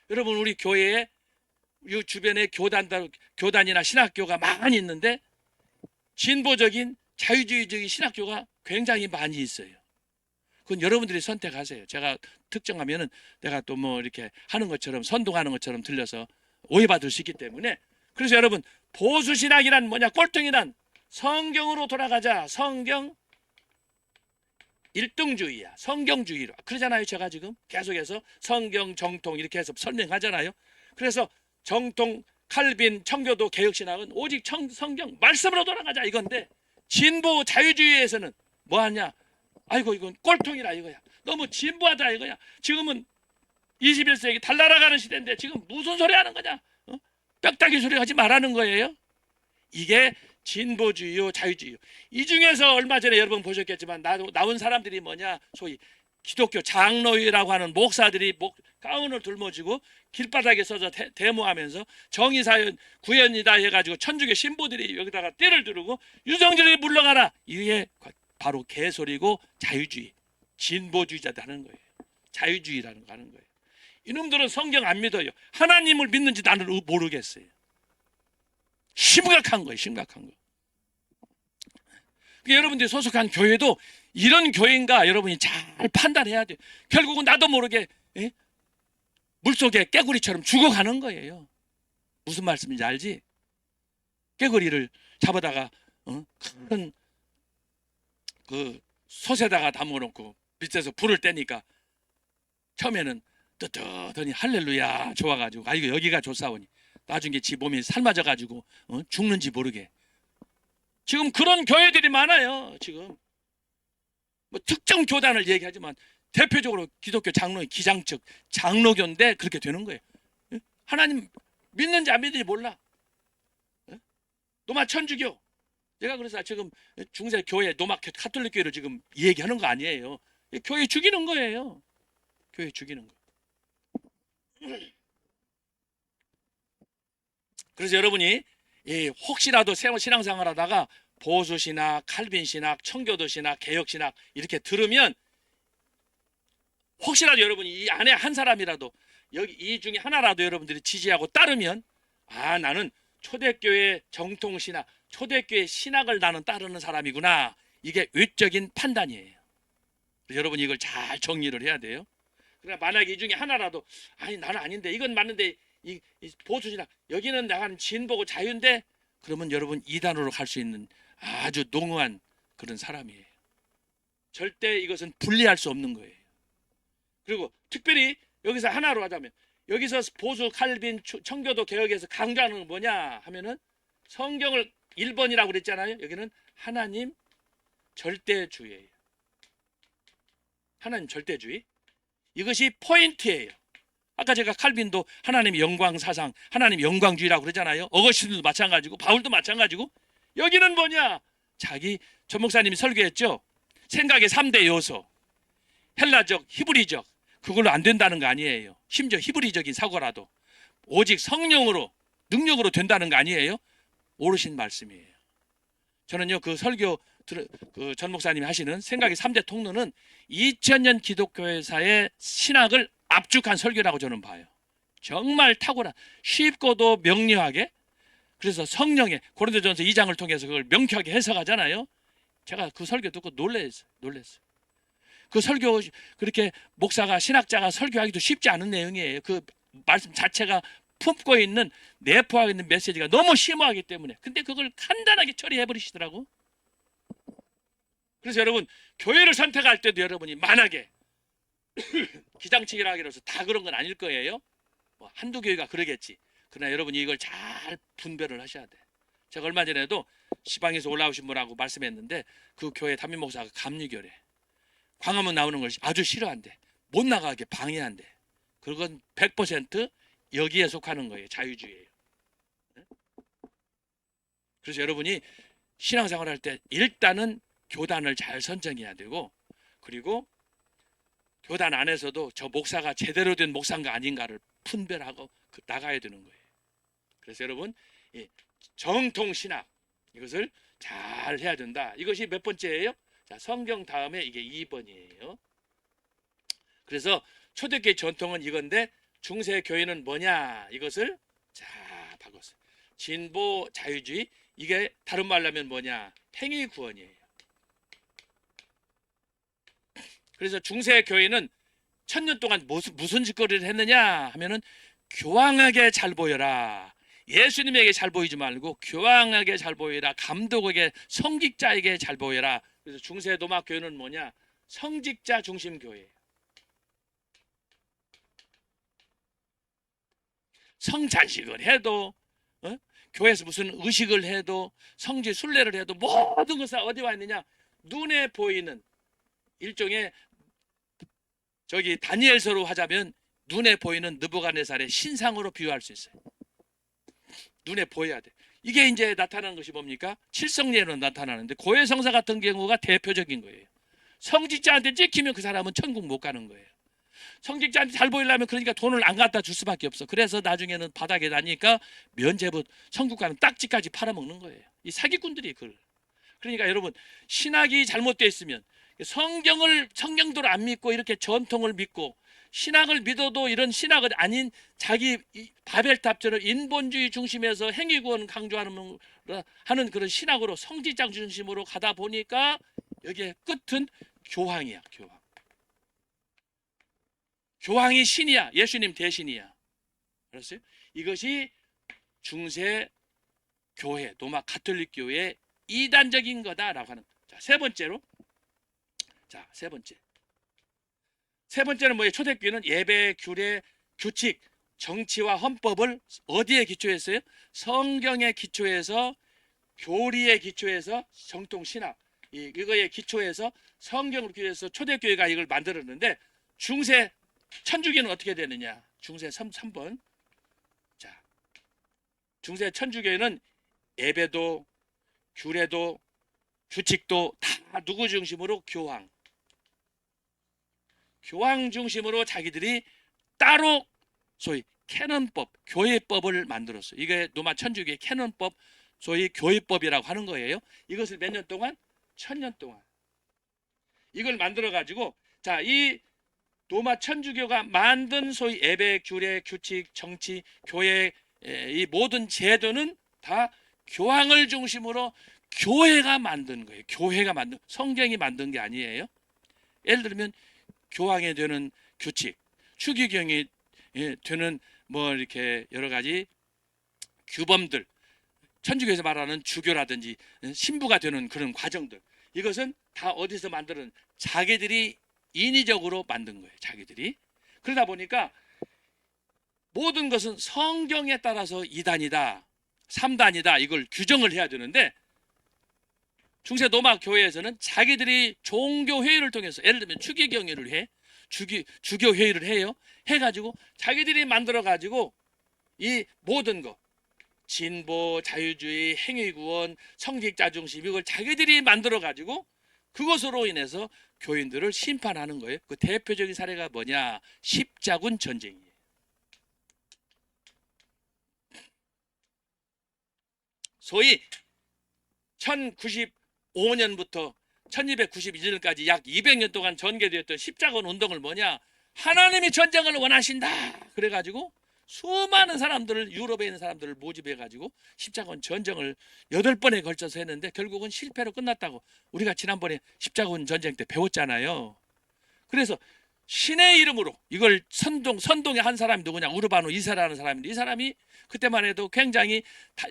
여러분, 우리 교회에 이 주변에 교단이나 신학교가 많이 있는데 진보적인 자유주의적인 신학교가 굉장히 많이 있어요. 그건 여러분들이 선택하세요. 제가 특정하면은 내가 또 뭐 이렇게 하는 것처럼, 선동하는 것처럼 들려서 오해받을 수 있기 때문에. 그래서 여러분, 보수신학이란 뭐냐? 꼴통이란 성경으로 돌아가자. 성경 1등주의야. 성경주의로. 그러잖아요. 제가 지금 계속해서 성경 정통 이렇게 해서 설명하잖아요. 그래서 정통 칼빈 청교도 개혁신학은 오직 성경 말씀으로 돌아가자 이건데, 진보 자유주의에서는 뭐하냐? 아이고 이건 꼴통이라 이거야. 너무 진보하다 이거야. 지금은 21세기 달나라가는 시대인데 지금 무슨 소리 하는 거냐? 빽딱이 소리 하지 말라는 거예요. 이게 진보주의요 자유주의요. 이 중에서 얼마 전에 여러분 보셨겠지만 나온 사람들이 뭐냐? 소위 기독교 장로회라고 하는 목사들이 가운을 둘머지고 길바닥에 서서 데모하면서 정의사연 구현이다 해가지고 천주교 신부들이 여기다가 띠를 두르고 유성준이 물러가라. 이게 바로 개소리고 자유주의, 진보주의자들 하는 거예요. 자유주의라는 거 하는 거예요. 이놈들은 성경 안 믿어요. 하나님을 믿는지 나는 모르겠어요. 심각한 거예요. 심각한 거. 여러분들이 소속한 교회도 이런 교회인가 여러분이 잘 판단해야 돼요. 결국은 나도 모르게 물속에 깨구리처럼 죽어가는 거예요. 무슨 말씀인지 알지? 깨구리를 잡아다가 큰 그 솥에다가 담아놓고 밑에서 불을 떼니까 처음에는 떳떳하니 할렐루야 좋아가지고 아이고 여기가 좋사오니 나중에 지 몸이 삶아져가지고 죽는지 모르게. 지금 그런 교회들이 많아요. 지금 뭐 특정 교단을 얘기하지만 대표적으로 기독교 장로의 기장측 장로교인데 그렇게 되는 거예요. 하나님 믿는지 안 믿는지 몰라. 노마 천주교. 제가 그래서 지금 중세 교회 노마 카톨릭 교회를 지금 얘기하는 거 아니에요. 교회 죽이는 거예요. 교회 죽이는 거. 그래서 여러분이 혹시라도 신앙생활 하다가 보수신학, 칼빈신학, 청교도신학, 개혁신학 이렇게 들으면 혹시라도 여러분이 이 안에 한 사람이라도 여기 이 중에 하나라도 여러분들이 지지하고 따르면 아 나는 초대교회 정통신학, 초대교회 신학을 나는 따르는 사람이구나. 이게 외적인 판단이에요. 여러분이 이걸 잘 정리를 해야 돼요. 그러니까 만약에 이 중에 하나라도 아니 나는 아닌데 이건 맞는데 이 보수신학 여기는 나가는 진보고 자유인데 그러면 여러분 이단으로 갈 수 있는 아주 농후한 그런 사람이에요. 절대 이것은 분리할 수 없는 거예요. 그리고 특별히 여기서 하나로 하자면 여기서 보수 칼빈 청교도 개혁에서 강조하는 건 뭐냐 하면은 성경을 1번이라고 그랬잖아요. 여기는 하나님 절대주의예요. 하나님 절대주의. 이것이 포인트예요. 아까 제가 칼빈도 하나님 영광 사상, 하나님 영광주의라고 그러잖아요. 어거스틴도 마찬가지고 바울도 마찬가지고. 여기는 뭐냐? 자기 전 목사님이 설교했죠. 생각의 3대 요소. 헬라적, 히브리적. 그걸로 안 된다는 거 아니에요. 심지어 히브리적인 사고라도 오직 성령으로 능력으로 된다는 거 아니에요. 옳으신 말씀이에요. 저는요 그 설교 그 전 목사님이 하시는 생각의 3대 통로는 2000년 기독교회사의 신학을 압축한 설교라고 저는 봐요. 정말 탁월한 쉽고도 명료하게. 그래서 성령의 고린도전서 2장을 통해서 그걸 명쾌하게 해석하잖아요. 제가 그 설교 듣고 놀랬어요. 그 설교 그렇게 목사가 신학자가 설교하기도 쉽지 않은 내용이에요. 그 말씀 자체가 품고 있는 내포하고 있는 메시지가 너무 심오하기 때문에. 근데 그걸 간단하게 처리해 버리시더라고. 그래서 여러분 교회를 선택할 때도 여러분이 만약에 기장층이라 해서 다 그런 건 아닐 거예요. 뭐 한두 교회가 그러겠지. 그러나 여러분이 이걸 잘 분별을 하셔야 돼. 제가 얼마 전에도 시방에서 올라오신 분하고 말씀했는데 그 교회 담임 목사가 감리교래. 광화문 나오는 걸 아주 싫어한대. 못 나가게 방해한대. 그건 100% 여기에 속하는 거예요. 자유주의예요. 그래서 여러분이 신앙생활 할 때 일단은 교단을 잘 선정해야 되고, 그리고 교단 안에서도 저 목사가 제대로 된 목사인가 아닌가를 분별하고 나가야 되는 거예요. 그래서 여러분 정통신학 이것을 잘 해야 된다. 이것이 몇 번째예요? 자, 성경 다음에 이게 2번이에요. 그래서 초대교회 전통은 이건데 중세 교회는 뭐냐? 이것을 자 바꿨어요. 진보 자유주의. 이게 다른 말로 하면 뭐냐? 팽의 구원이에요. 그래서 중세 교회는 1000년 동안 무슨 짓거리를 했느냐 하면은 교황에게 잘 보여라. 예수님에게 잘 보이지 말고 교황에게 잘 보이라, 감독에게, 성직자에게 잘 보이라. 그래서 중세 로마 교회는 뭐냐? 성직자 중심 교회예요. 성찬식을 해도 교회에서 무슨 의식을 해도 성지 순례를 해도 모든 것은 어디 와 있느냐? 눈에 보이는 일종의 저기 다니엘서로 하자면 눈에 보이는 느부갓네살의 신상으로 비유할 수 있어요. 눈에 보여야 돼. 이게 이제 나타나는 것이 뭡니까? 칠성례로 나타나는데 고해성사 같은 경우가 대표적인 거예요. 성직자한테 찍히면 그 사람은 천국 못 가는 거예요. 성직자한테 잘 보이려면 그러니까 돈을 안 갖다 줄 수밖에 없어. 그래서 나중에는 바닥에 다니까 면죄부 천국 가는 딱지까지 팔아먹는 거예요. 이 사기꾼들이 그걸. 그러니까 여러분, 신학이 잘못되어 있으면 성경도를 안 믿고 이렇게 전통을 믿고 신학을 믿어도 이런 신학은 아닌 자기 바벨탑처럼 인본주의 중심에서 행위구원 강조하는 하는 그런 신학으로 성직장 중심으로 가다 보니까 여기에 끝은 교황이야. 교황이 신이야. 예수님 대신이야. 알았어요? 이것이 중세 교회, 로마 가톨릭 교회의 이단적인 거다라고 하는. 자, 세 번째로. 자, 세 번째는 뭐예요? 초대교회는 예배, 규례, 규칙, 정치와 헌법을 어디에 기초했어요? 성경에 기초해서, 교리에 기초해서, 정통 신학 이거에 기초해서 성경을 기초해서 초대교회가 이걸 만들었는데, 중세 천주교는 어떻게 되느냐? 중세 3번. 자, 중세 천주교회는 예배도, 규례도, 규칙도 다 누구 중심으로? 교황 중심으로 자기들이 따로 소위 캐논법, 교회법을 만들었어요. 이게 로마 천주교의 캐논법, 소위 교회법이라고 하는 거예요. 이것을 몇 년 동안? 1000년 동안. 이걸 만들어 가지고, 자, 이 로마 천주교가 만든 소위 예배, 규례, 규칙, 정치, 교회, 이 모든 제도는 다 교황을 중심으로 교회가 만든 거예요. 교회가 만든, 성경이 만든 게 아니에요. 예를 들면 교황에 되는 규칙, 추기경이 되는 뭐 이렇게 여러 가지 규범들, 천주교에서 말하는 주교라든지 신부가 되는 그런 과정들, 이것은 다 어디서 만드는? 자기들이 인위적으로 만든 거예요. 자기들이. 그러다 보니까 모든 것은 성경에 따라서 2단이다, 3단이다 이걸 규정을 해야 되는데, 중세 로마 교회에서는 자기들이 종교 회의를 통해서, 예를 들면 추기경회를 해, 주교 회의를 해요. 해가지고 자기들이 만들어가지고 이 모든 거, 진보, 자유주의, 행위구원, 성직자 중심, 이걸 자기들이 만들어가지고 그것으로 인해서 교인들을 심판하는 거예요. 그 대표적인 사례가 뭐냐? 십자군 전쟁이에요. 소위 1095년부터 1292년까지 약 200년 동안 전개되었던 십자군 운동을 뭐냐? 하나님이 전쟁을 원하신다. 그래가지고 수많은 사람들을, 유럽에 있는 사람들을 모집해가지고 십자군 전쟁을 8번에 걸쳐서 했는데 결국은 실패로 끝났다고 우리가 지난번에 십자군 전쟁 때 배웠잖아요. 그래서 신의 이름으로 이걸 선동의 한 사람이 누구냐? 우르바노 2세라는 사람인데, 이 사람이 그때만 해도 굉장히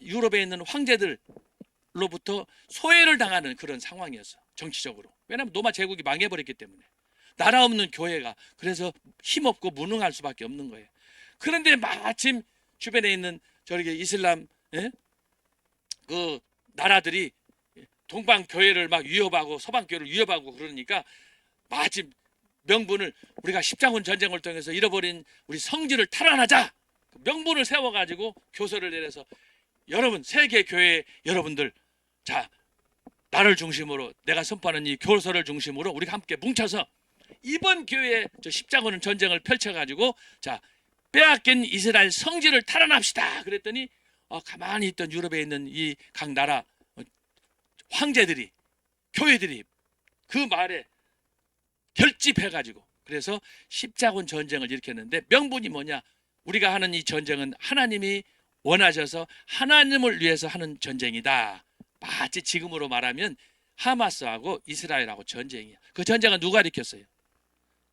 유럽에 있는 황제들로부터 소외를 당하는 그런 상황이었어. 정치적으로. 왜냐하면 로마 제국이 망해버렸기 때문에. 나라 없는 교회가, 그래서 힘없고 무능할 수밖에 없는 거예요. 그런데 마침 주변에 있는 저렇게 이슬람 그 나라들이 동방 교회를 막 위협하고 서방 교회를 위협하고 그러니까 마침 명분을, 우리가 십자군 전쟁을 통해서 잃어버린 우리 성지를 탈환하자, 명분을 세워가지고 교서를 내려서, 여러분 세계 교회 여러분들, 자, 나를 중심으로 내가 선포하는 이 교서를 중심으로 우리가 함께 뭉쳐서 이번 기회에 저 십자군 전쟁을 펼쳐가지고, 자, 빼앗긴 이스라엘 성지를 탈환합시다. 그랬더니 가만히 있던 유럽에 있는 이 각 나라 황제들이, 교회들이 그 말에 결집해가지고, 그래서 십자군 전쟁을 일으켰는데, 명분이 뭐냐? 우리가 하는 이 전쟁은 하나님이 원하셔서 하나님을 위해서 하는 전쟁이다. 마치 지금으로 말하면 하마스하고 이스라엘하고 전쟁이야. 그 전쟁은 누가 일으켰어요?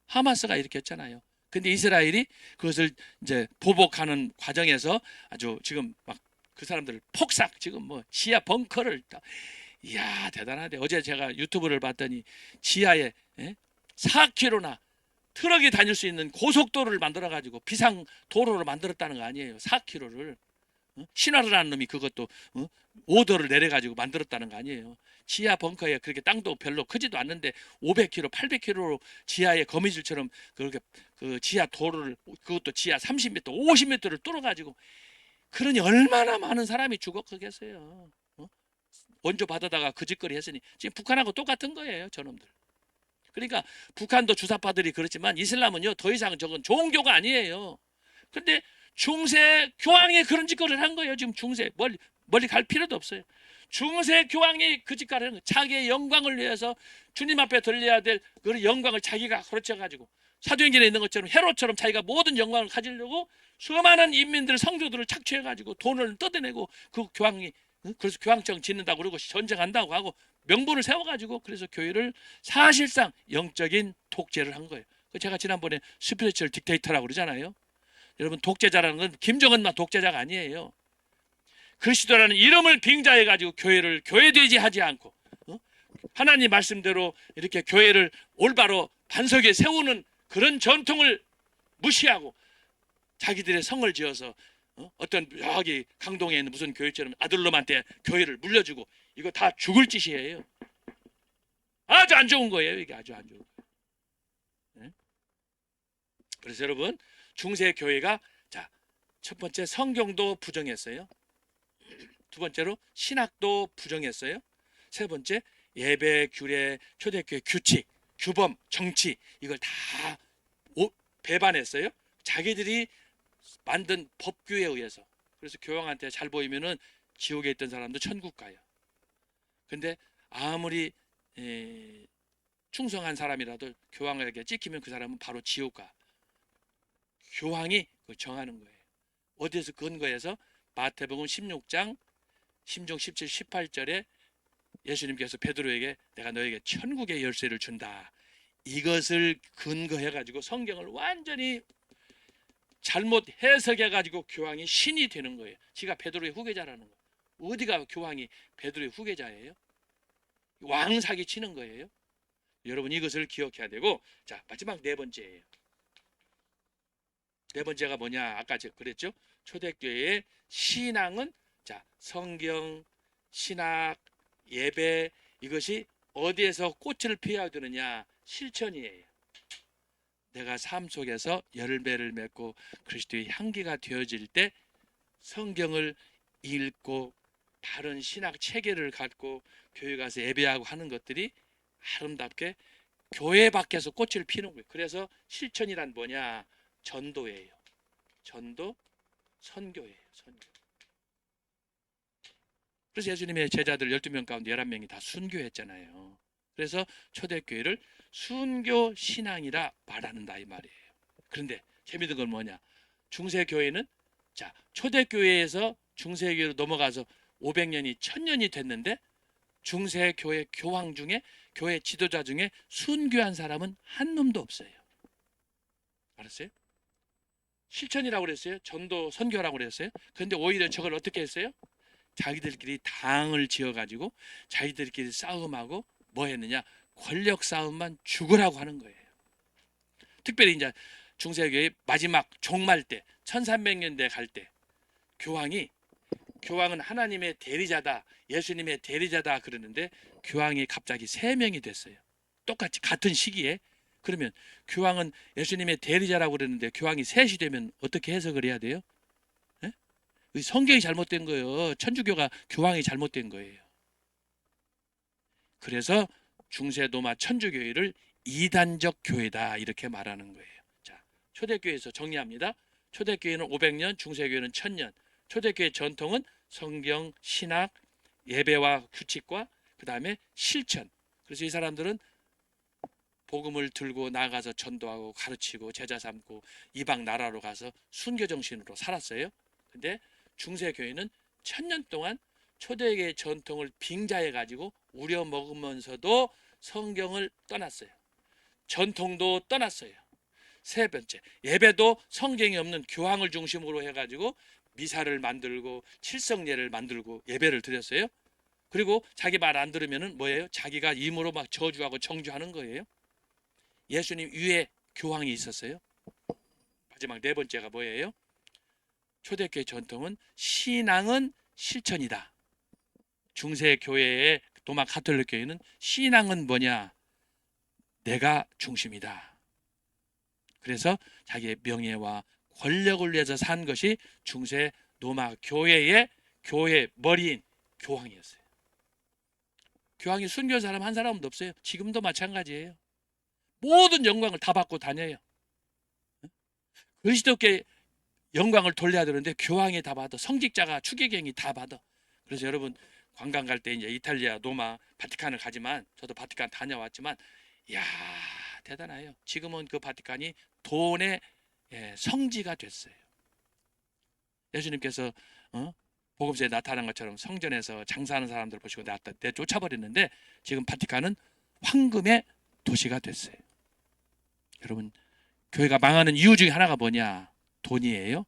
하마스가 일으켰잖아요. 근데 이스라엘이 그것을 이제 보복하는 과정에서 아주 지금 막 그 사람들 폭삭 지금 뭐 지하 벙커를 이야 대단하대. 어제 제가 유튜브를 봤더니 지하에 4km나 트럭이 다닐 수 있는 고속도로를 만들어 가지고 비상 도로를 만들었다는 거 아니에요. 4km를 신화라는 놈이 그것도 오더를 내려 가지고 만들었다는 거 아니에요. 지하 벙커에 그렇게 땅도 별로 크지도 않는데 500km, 800km로 지하에 거미줄처럼 그렇게 그 지하 도로를 그것도 지하 30m, 50m를 뚫어 가지고 그러니 얼마나 많은 사람이 죽었겠어요. 원조 받아다가 그 짓거리 했으니 지금 북한하고 똑같은 거예요, 저놈들. 그러니까 북한도 주사파들이 그렇지만 이슬람은요 더 이상 저건 종교가 아니에요. 근데 중세 교황이 그런 짓거리를 한 거예요. 지금 중세 멀리 갈 필요도 없어요. 중세 교황이 그 짓거리를 한 거예요. 자기의 영광을 위해서 주님 앞에 들려야 될 그 영광을 자기가 그렇게 가지고 사도행전에 있는 것처럼 헤롯처럼 자기가 모든 영광을 가지려고 수많은 인민들 성도들을 착취해 가지고 돈을 뜯어내고 그 교황이 그래서 교황청 짓는다고 그러고 전쟁한다고 하고 명분을 세워가지고 그래서 교회를 사실상 영적인 독재를 한 거예요. 제가 지난번에 스피리추얼 딕테이터라고 그러잖아요. 여러분 독재자라는 건 김정은만 독재자가 아니에요. 그리스도라는 이름을 빙자해 가지고 교회를 교회되지 하지 않고 하나님 말씀대로 이렇게 교회를 올바로 반석에 세우는 그런 전통을 무시하고 자기들의 성을 지어서 어떤 여기 강동에 있는 무슨 교회처럼 아들놈한테 교회를 물려주고 이거 다 죽을 짓이에요. 아주 안 좋은 거예요. 이게 아주 안 좋은 거예요. 네? 그래서 여러분 중세 교회가 자, 첫 번째 성경도 부정했어요. 두 번째로 신학도 부정했어요. 세 번째 예배, 규례, 초대교회 규칙, 규범, 정치 이걸 다 배반했어요. 자기들이 만든 법규에 의해서. 그래서 교황한테 잘 보이면은 지옥에 있던 사람도 천국 가요. 근데 아무리 충성한 사람이라도 교황에게 찍히면 그 사람은 바로 지옥 가. 교황이 정하는 거예요. 어디에서 근거해서 마태복음 16장 16, 17, 18절에 예수님께서 베드로에게 내가 너에게 천국의 열쇠를 준다. 이것을 근거해 가지고 성경을 완전히 잘못 해석해 가지고 교황이 신이 되는 거예요. 지가 베드로의 후계자라는 거. 어디가 교황이 베드로의 후계자예요? 왕 사기 치는 거예요. 여러분 이것을 기억해야 되고 자 마지막 네 번째예요. 네 번째가 뭐냐? 아까 제가 그랬죠. 초대교회의 신앙은 자 성경, 신학, 예배 이것이 어디에서 꽃을 피워야 되느냐? 실천이에요. 내가 삶 속에서 열매를 맺고 그리스도의 향기가 되어질 때 성경을 읽고 다른 신학 체계를 갖고 교회 가서 예배하고 하는 것들이 아름답게 교회 밖에서 꽃을 피는 거예요. 그래서 실천이란 뭐냐? 전도예요. 전도, 선교예요. 선교. 그래서 예수님의 제자들 12명 가운데 11명이 다 순교했잖아요. 그래서 초대교회를 순교 신앙이라 말하는다 이 말이에요. 그런데 재미있는 건 뭐냐? 중세교회는 자 초대교회에서 중세교회로 넘어가서 500년이 1000년이 됐는데 중세교회 교황 중에 교회 지도자 중에 순교한 사람은 한 놈도 없어요. 알았어요? 실천이라고 그랬어요. 전도 선교라고 그랬어요. 그런데 오히려 저걸 어떻게 했어요? 자기들끼리 당을 지어가지고 자기들끼리 싸움하고 뭐 했느냐? 권력 싸움만 죽으라고 하는 거예요. 특별히 이제 중세교회 마지막 종말 때 1300년대 갈 때 교황은 하나님의 대리자다, 예수님의 대리자다 그러는데 교황이 갑자기 3명이 됐어요. 똑같이 같은 시기에. 그러면 교황은 예수님의 대리자라고 그러는데 교황이 셋이 되면 어떻게 해석을 해야 돼요? 에? 성경이 잘못된 거예요. 천주교가 교황이 잘못된 거예요. 그래서 중세 로마 천주교회를 이단적 교회다 이렇게 말하는 거예요. 자, 초대교회에서 정리합니다. 초대교회는 500년, 중세교회는 1000년. 초대교회 전통은 성경, 신학, 예배와 규칙과 그 다음에 실천. 그래서 이 사람들은 복음을 들고 나가서 전도하고 가르치고 제자 삼고 이방 나라로 가서 순교 정신으로 살았어요. 근데 중세교회는 1000년 동안 초대교회 전통을 빙자해 가지고 우려 먹으면서도 성경을 떠났어요. 전통도 떠났어요. 세 번째, 예배도 성경이 없는 교황을 중심으로 해가지고 미사를 만들고 칠성례를 만들고 예배를 드렸어요. 그리고 자기 말 안 들으면은 뭐예요? 자기가 임으로 막 저주하고 정죄하는 거예요. 예수님 위에 교황이 있었어요. 마지막 네 번째가 뭐예요? 초대교회 전통은 신앙은 실천이다. 중세 교회의 도마 가톨릭 교회는 신앙은 뭐냐? 내가 중심이다. 그래서 자기의 명예와 권력을 위해서 산 것이 중세 로마 교회의 교회 머리인 교황이었어요. 교황이 순교한 사람 한 사람도 없어요. 지금도 마찬가지예요. 모든 영광을 다 받고 다녀요. 그리스도께 영광을 돌려야 되는데 교황이 다 받아. 성직자가 추기경이 다 받아. 그래서 여러분 관광 갈 때 이제 이탈리아 로마 바티칸을 가지만 저도 바티칸 다녀왔지만 이야 대단해요. 지금은 그 바티칸이 돈의 성지가 됐어요. 예수님께서 복음서에 나타난 것처럼 성전에서 장사하는 사람들 보시고 내쫓아버렸는데 지금 바티칸은 황금의 도시가 됐어요. 여러분 교회가 망하는 이유 중에 하나가 뭐냐? 돈이에요.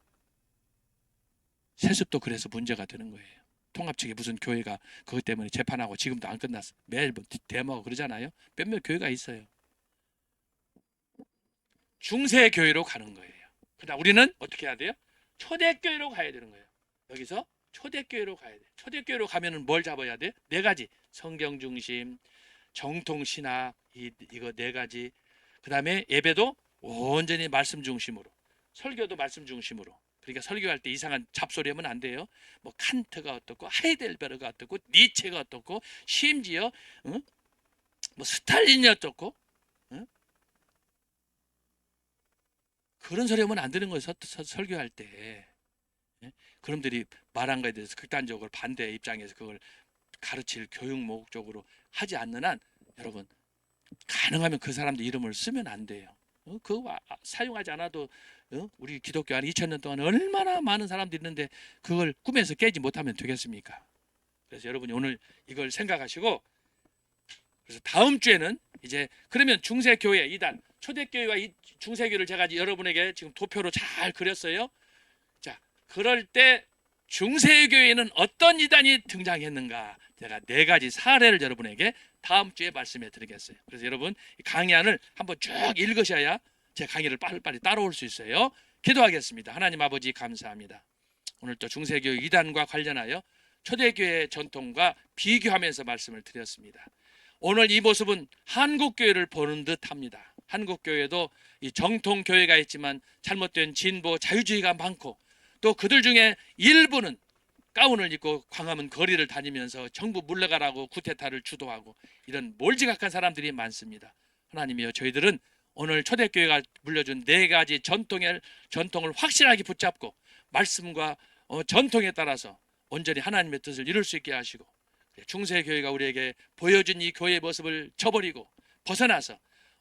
세습도 그래서 문제가 되는 거예요. 통합 측에 무슨 교회가 그것 때문에 재판하고 지금도 안 끝났어. 매일 데모하고 그러잖아요. 몇몇 교회가 있어요. 중세 교회로 가는 거예요. 그러나 우리는 어떻게 해야 돼요? 초대교회로 가야 되는 거예요. 여기서 초대교회로 가야 돼. 초대교회로 가면은 뭘 잡아야 돼? 네 가지. 성경 중심, 정통 신학 이거 네 가지. 그다음에 예배도 온전히 말씀 중심으로. 설교도 말씀 중심으로. 그러니까 설교할 때 이상한 잡소리 하면 안 돼요. 뭐 칸트가 어떻고 하이델베르가 어떻고 니체가 어떻고 심지어 뭐 스탈린이 어떻고 그런 소리 하면 안 되는 거예요. 설교할 때. 그놈들이 말한 거에 대해서 극단적으로 반대 입장에서 그걸 가르칠 교육 목적으로 하지 않는 한 여러분 가능하면 그 사람들 이름을 쓰면 안 돼요. 그거 사용하지 않아도 우리 기독교 안에 2000년 동안 얼마나 많은 사람들이 있는데 그걸 꿈에서 깨지 못하면 되겠습니까? 그래서 여러분이 오늘 이걸 생각하시고 그래서 다음 주에는 이제 그러면 중세교회 이단 초대교회와 이 중세교회를 제가 여러분에게 지금 도표로 잘 그렸어요. 자, 그럴 때 중세교회에는 어떤 이단이 등장했는가 제가 네 가지 사례를 여러분에게 다음 주에 말씀해 드리겠어요. 그래서 여러분 강의안을 한번 쭉 읽으셔야 제 강의를 빨리빨리 따라올 수 있어요. 기도하겠습니다. 하나님 아버지 감사합니다. 오늘 또 중세교회 이단과 관련하여 초대교회 전통과 비교하면서 말씀을 드렸습니다. 오늘 이 모습은 한국교회를 보는 듯합니다. 한국교회도 이 정통교회가 있지만 잘못된 진보 자유주의가 많고 또 그들 중에 일부는 가운을 입고 광화문 거리를 다니면서 정부 물러가라고 쿠데타를 주도하고 이런 몰지각한 사람들이 많습니다. 하나님이여 저희들은 오늘 초대교회가 물려준 네 가지 전통을 확실하게 붙잡고 말씀과 전통에 따라서 온전히 하나님의 뜻을 이룰 수 있게 하시고 중세교회가 우리에게 보여준 이 교회의 모습을 저버리고 벗어나서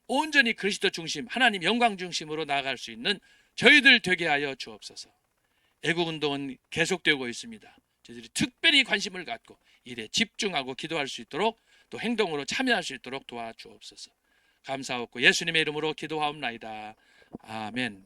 온전히 그리스도 중심 하나님 영광 중심으로 나아갈 수 있는 저희들 되게 하여 주옵소서. 애국운동은 계속되고 있습니다. 저희들이 특별히 관심을 갖고 일에 집중하고 기도할 수 있도록 또 행동으로 참여할 수 있도록 도와주옵소서. 감사하고 예수님의 이름으로 기도하옵나이다. 아멘.